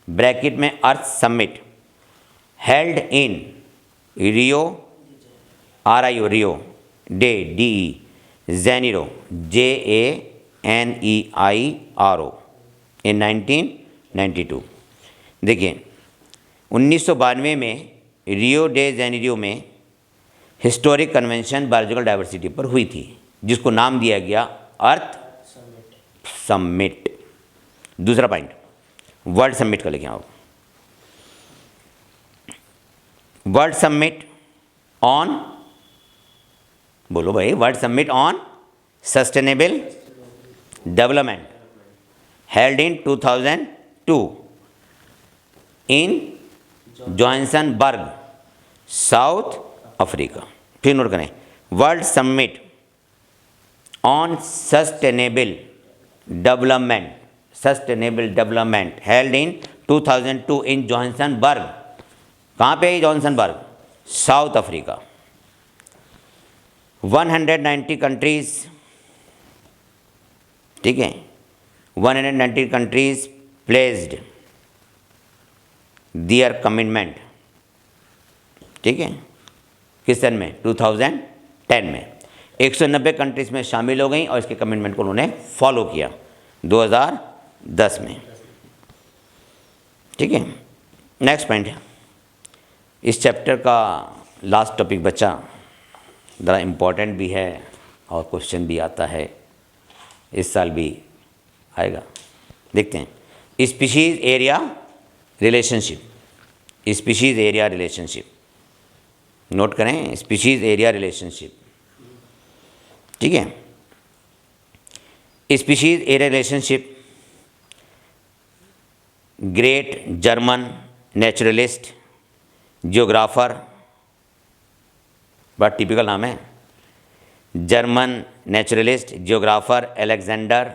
bracket में earth summit, held in Rio RIO de DE Janeiro JANEIRO in 1992। देखिए 1992 में रियो डे जेनिरो में हिस्टोरिक कन्वेंशन बायोलॉजिकल डाइवर्सिटी पर हुई थी, जिसको नाम दिया गया अर्थ समिट। दूसरा पॉइंट, वर्ल्ड समिट का लिखें आप, वर्ल्ड समिट ऑन, बोलो भाई, world summit on sustainable development held in 2002 in Johannesburg, south Africa. फिर नोट करें, world summit on sustainable development held in 2002 in Johannesburg. कहाँ पे है जोहान्सबर्ग? South Africa. 190 कंट्रीज, ठीक है, 190 कंट्रीज प्लेस्ड दियर कमिटमेंट, ठीक है, किस सन में? 2010 में। 190 कंट्रीज में शामिल हो गई और इसके कमिटमेंट को उन्होंने फॉलो किया 2010 में, ठीक है। नेक्स्ट पॉइंट है, इस चैप्टर का लास्ट टॉपिक बचा, ज़रा इम्पॉर्टेंट भी है और क्वेश्चन भी आता है, इस साल भी आएगा। देखते हैं, species area relationship. Species area relationship note करें, स्पीशीज़ एरिया रिलेशनशिप, ठीक है। Species area relationship great German naturalist geographer, बड़ा टिपिकल नाम है, German naturalist geographer Alexander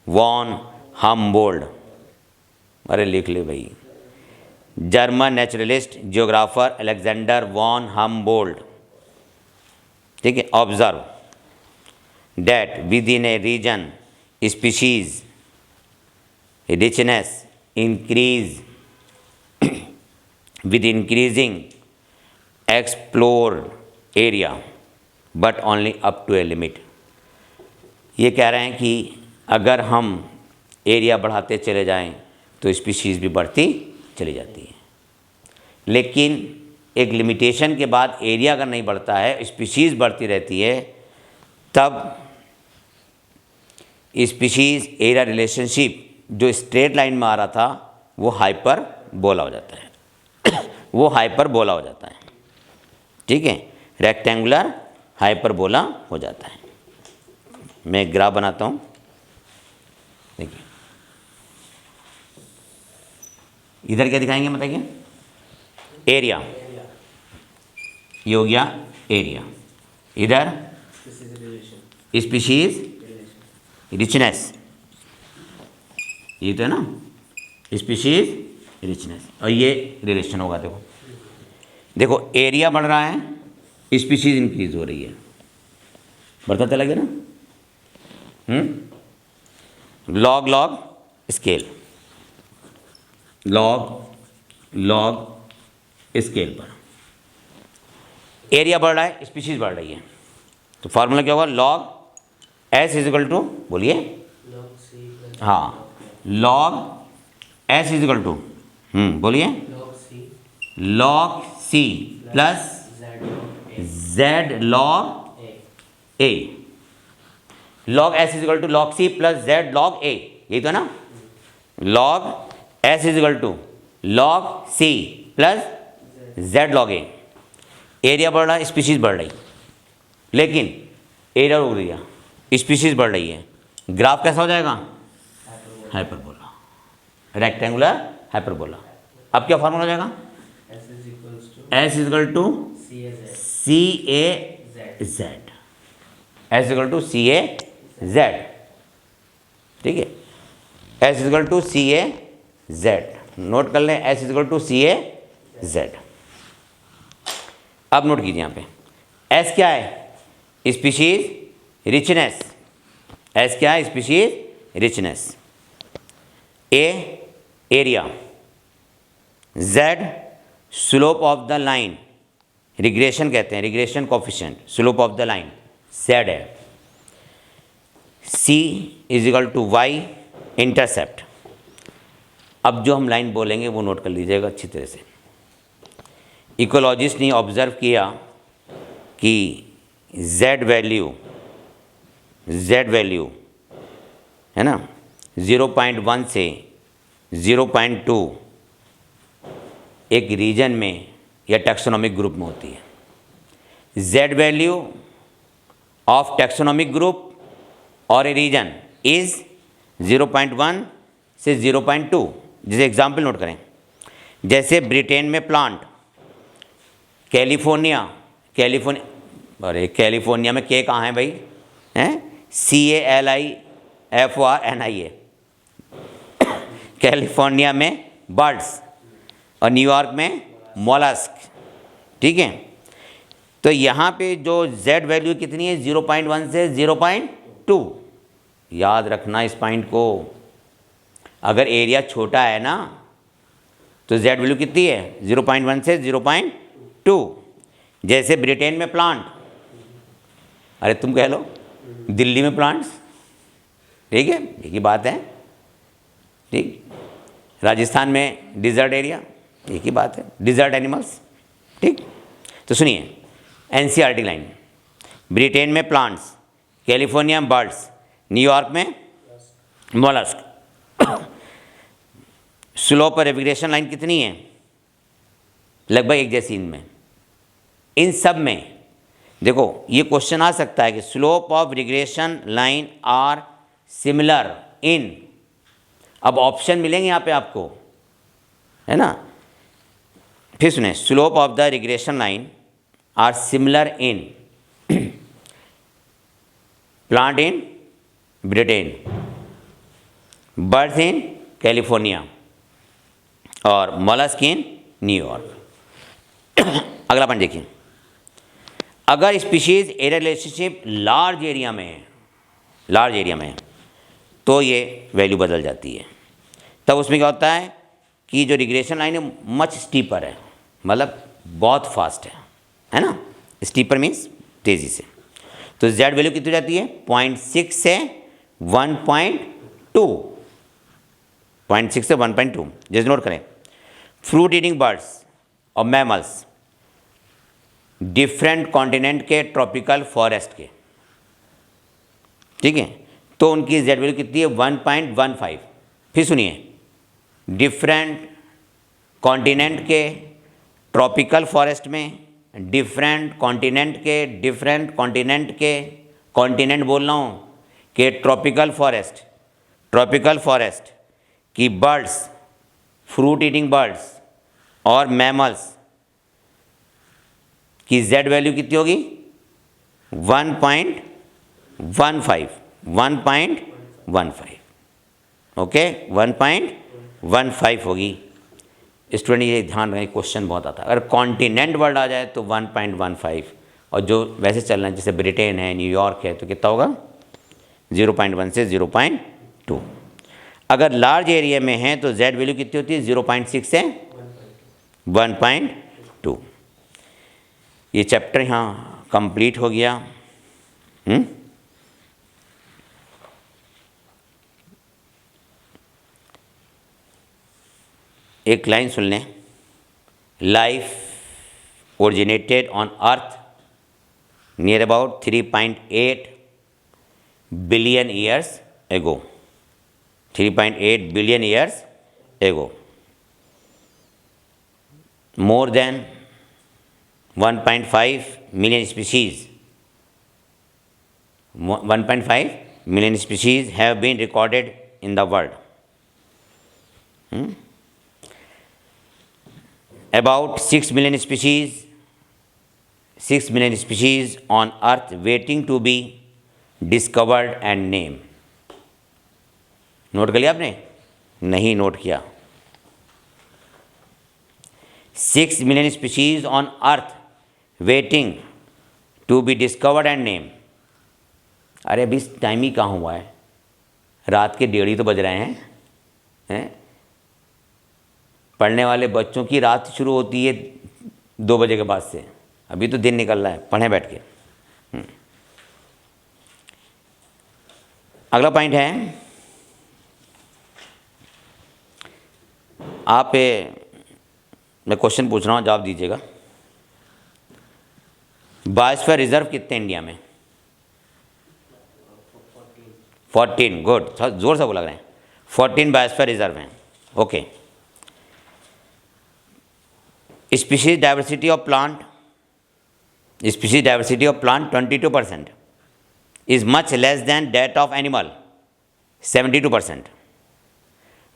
von Humboldt. अरे लिख ले भाई, German naturalist geographer Alexander von Humboldt, ठीक है। Observe that within a region species richness increase with increasing explored area but only up to a limit। ये कह रहे हैं कि अगर हम एरिया बढ़ाते चले जाएं तो स्पीशीज़ भी बढ़ती चली जाती है, लेकिन एक लिमिटेशन के बाद एरिया अगर नहीं बढ़ता है, स्पीशीज़ बढ़ती रहती है, तब स्पीशीज़ एरिया रिलेशनशिप जो स्ट्रेट लाइन में आ रहा था वो हाइपर बोला हो जाता है वो हाइपर बोला हो जाता है, ठीक है, रेक्टेंगुलर हाइपर बोला हो जाता है। मैं एक ग्राफ बनाता हूँ, देखिए इधर क्या दिखाएंगे बताइए? एरिया, ये हो गया एरिया, इधर स्पीशीज़ रिचनेस, ये तो है ना, स्पीशीज़ रिचनेस, और ये रिलेशन होगा। देखो देखो एरिया बढ़ रहा है, स्पीशीज़ इंक्रीज हो रही है, बढ़ता चला गया ना। Log log scale, log log scale पर एरिया बढ़ रहा है, स्पीशीज़ बढ़ रही है, तो फार्मूला क्या होगा? लॉग एस इजिकल टू, बोलिए, हाँ, लॉग एस इजिकल टू, बोलिए, log C plus Z log A. Log S is equal to log C plus Z log A, यही तो ना। Log S is equal to log C plus Z log A. Area बढ़ रहा है, species बढ़ रही, लेकिन एरिया रुक गया, स्पीशीज़ बढ़ रही है, ग्राफ कैसा हो जाएगा? Hyperbola, rectangular hyperbola. अब क्या फार्मूला हो जाएगा? S equal to C A Z, S equal to C A Z, ठीक है, S equal to C A Z. Note कर लें, S equal to C A Z. अब नोट कीजिए यहाँ पे, एस क्या है? स्पीशीज़ रिचनेस, एस क्या है? Species richness. A area, Z slope of the line, regression कहते हैं, regression coefficient, slope of the line Z है। C is equal to Y intercept. अब जो हम लाइन बोलेंगे वो नोट कर लीजिएगा अच्छी तरह से। इकोलॉजिस्ट ने ऑब्जर्व किया कि जेड वैल्यू है ना 0.1 से 0.2 एक रीजन में या टैक्सोनॉमिक ग्रुप में होती है। Z value of taxonomic group और ए रीजन इज़ 0.1 से 0.2। जैसे एग्जाम्पल नोट करें, जैसे ब्रिटेन में प्लांट, कैलिफोर्निया में के कहाँ है भाई? हैं CALIFORNIA। कैलिफोर्निया में बर्ड्स और न्यूयॉर्क में मोलस्क। ठीक है, तो यहाँ पे जो z वैल्यू कितनी है 0.1 से 0.2। याद रखना इस पॉइंट को, अगर एरिया छोटा है ना तो z वैल्यू कितनी है 0.1 से 0.2। जैसे ब्रिटेन में प्लांट, अरे तुम कह लो दिल्ली में प्लांट्स, ठीक है, एक ही बात है। ठीक, राजस्थान में डिजर्ट एरिया, एक ही बात है, डिजर्ट एनिमल्स। ठीक, तो सुनिए एनसीईआरटी लाइन, ब्रिटेन में प्लांट्स, कैलिफोर्निया में बर्ड्स, न्यूयॉर्क में मोलस्क। स्लोप और रिग्रेशन लाइन कितनी है? लगभग एक जैसी इनमें, इन सब में। देखो ये क्वेश्चन आ सकता है कि slope of regression line are similar in, अब ऑप्शन मिलेंगे यहाँ पे आपको, है ना। फिर सुने, slope of the regression line are similar in plant in Britain, birds in California और मोलस्क इन न्यूयॉर्क। अगला पॉइंट देखिए, अगर species area relationship large area में है, लार्ज एरिया में, तो ये वैल्यू बदल जाती है। तब उसमें क्या होता है कि जो रिग्रेशन लाइन है मच स्टीपर है, मतलब बहुत फास्ट है ना। स्टीपर मीन्स तेज़ी से। तो z वैल्यू कितनी हो जाती है 0.6 से 1.2, 0.6 से 1.2। जैसे नोट करें, फ्रूट ईटिंग बर्ड्स और मैमल्स डिफरेंट कॉन्टिनेंट के ट्रॉपिकल फॉरेस्ट के, ठीक है, तो उनकी z वैल्यू कितनी है 1.15। फिर सुनिए, डिफरेंट कॉन्टिनेंट के ट्रॉपिकल फॉरेस्ट में, डिफरेंट कॉन्टिनेंट के कॉन्टिनेंट बोल रहा हूँ कि ट्रॉपिकल फॉरेस्ट की बर्ड्स, फ्रूट ईटिंग बर्ड्स और मैमल्स की z वैल्यू कितनी होगी 1.15, ओके 1.15 होगी। स्टूडेंट ये ध्यान रखें, क्वेश्चन बहुत आता है। अगर कॉन्टिनेंट वर्ड आ जाए तो 1.15, और जो वैसे चल रहा है जैसे ब्रिटेन है, न्यूयॉर्क है, तो कितना होगा 0.1 से 0.2। अगर लार्ज एरिया में है तो z वैल्यू कितनी होती है 0.6 से 1.2। ये चैप्टर यहाँ कंप्लीट हो गया। एक लाइन सुन लें, life originated on earth near about 3.8 billion years ago, 3.8 billion years ago. More than 1.5 million species, 1.5 million species have been recorded in the world. About 6 million species on earth waiting to be discovered and named. Note कर लिया आपने? नहीं note किया। 6 million species on earth waiting to be discovered and named. अरे अभी time ही कहाँ हुआ है, रात के 1:30 तो बज रहे हैं। पढ़ने वाले बच्चों की रात शुरू होती है 2 बजे के बाद से, अभी तो दिन निकल रहा है, पढ़ें बैठ के। अगला पॉइंट है, आप मैं क्वेश्चन पूछ रहा हूँ, जवाब दीजिएगा। बायोस्फीयर रिजर्व कितने इंडिया में? 14, गुड, थोड़ा जोर से बोला रहे हैं। 14 बायोस्फीयर रिजर्व हैं, okay. Species diversity of plant 22% is much less than that of animal 72%.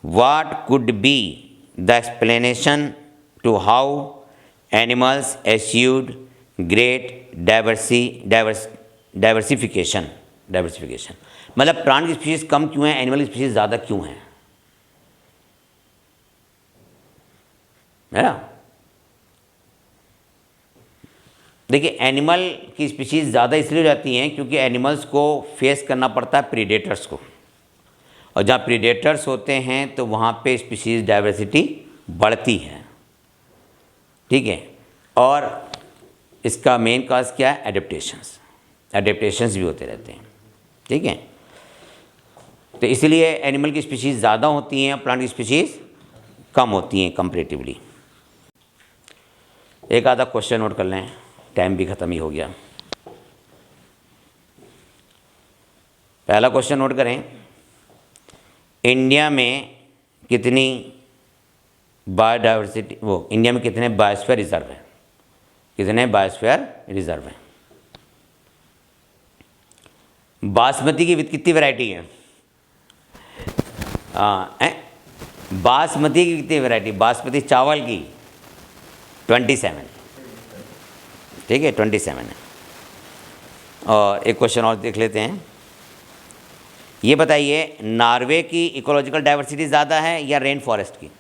What could be the explanation to how animals achieved great diversification? मतलब प्लांट की स्पीशीज कम क्यों है, एनिमल की स्पीशीज ज़्यादा क्यों है? है ना। देखिए एनिमल की स्पीशीज़ ज़्यादा इसलिए हो जाती हैं क्योंकि एनिमल्स को फेस करना पड़ता है प्रीडेटर्स को, और जहाँ प्रीडेटर्स होते हैं तो वहाँ पे स्पीशीज़ डाइवर्सिटी बढ़ती है, ठीक है। और इसका मेन काज क्या है, एडेप्टेशंस भी होते रहते हैं, ठीक है। तो इसलिए एनिमल की स्पीशीज़ ज़्यादा होती हैं, प्लांट की स्पीशीज़ कम होती हैं कंपैरेटिवली। एक आधा क्वेश्चन नोट कर लें, टाइम भी ख़त्म ही हो गया। पहला क्वेश्चन नोट करें, इंडिया में कितनी बायोडाइवर्सिटी इंडिया में कितने बायोस्फीयर रिजर्व हैं, कितने बायोस्फीयर रिजर्व हैं। बासमती की कितनी वैरायटी है, बासमती की कितनी वैरायटी, बासमती चावल की 27, ठीक है 27 है। और एक क्वेश्चन और देख लेते हैं, ये बताइए नॉर्वे की इकोलॉजिकल डाइवर्सिटी ज़्यादा है या रेन फॉरेस्ट की,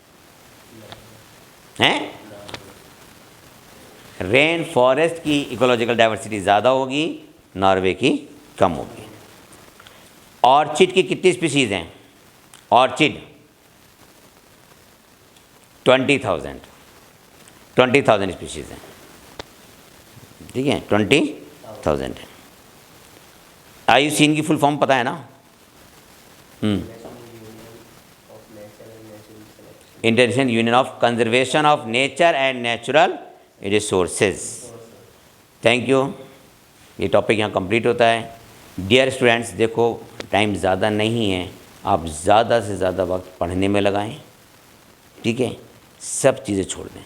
हैं। रेन फॉरेस्ट की इकोलॉजिकल डाइवर्सिटी ज़्यादा होगी, नॉर्वे की कम होगी। ऑर्चिड की कितनी स्पीशीज़ हैं, ऑर्चिड 20,000 स्पीशीज़ हैं, ठीक है 20,000 है। IUCN की फुल फॉर्म पता है ना, international union of conservation of nature and natural resources. Thank you, ये टॉपिक यहाँ कंप्लीट होता है। डियर स्टूडेंट्स, देखो टाइम ज़्यादा नहीं है, आप ज़्यादा से ज़्यादा वक्त पढ़ने में लगाएं, ठीक है। सब चीज़ें छोड़ दें,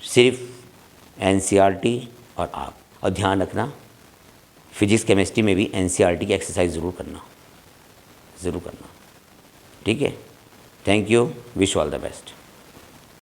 सिर्फ NCERT और आप, और ध्यान रखना फिजिक्स केमिस्ट्री में भी NCERT की एक्सरसाइज ज़रूर करना, ठीक है। Thank you, wish all the best.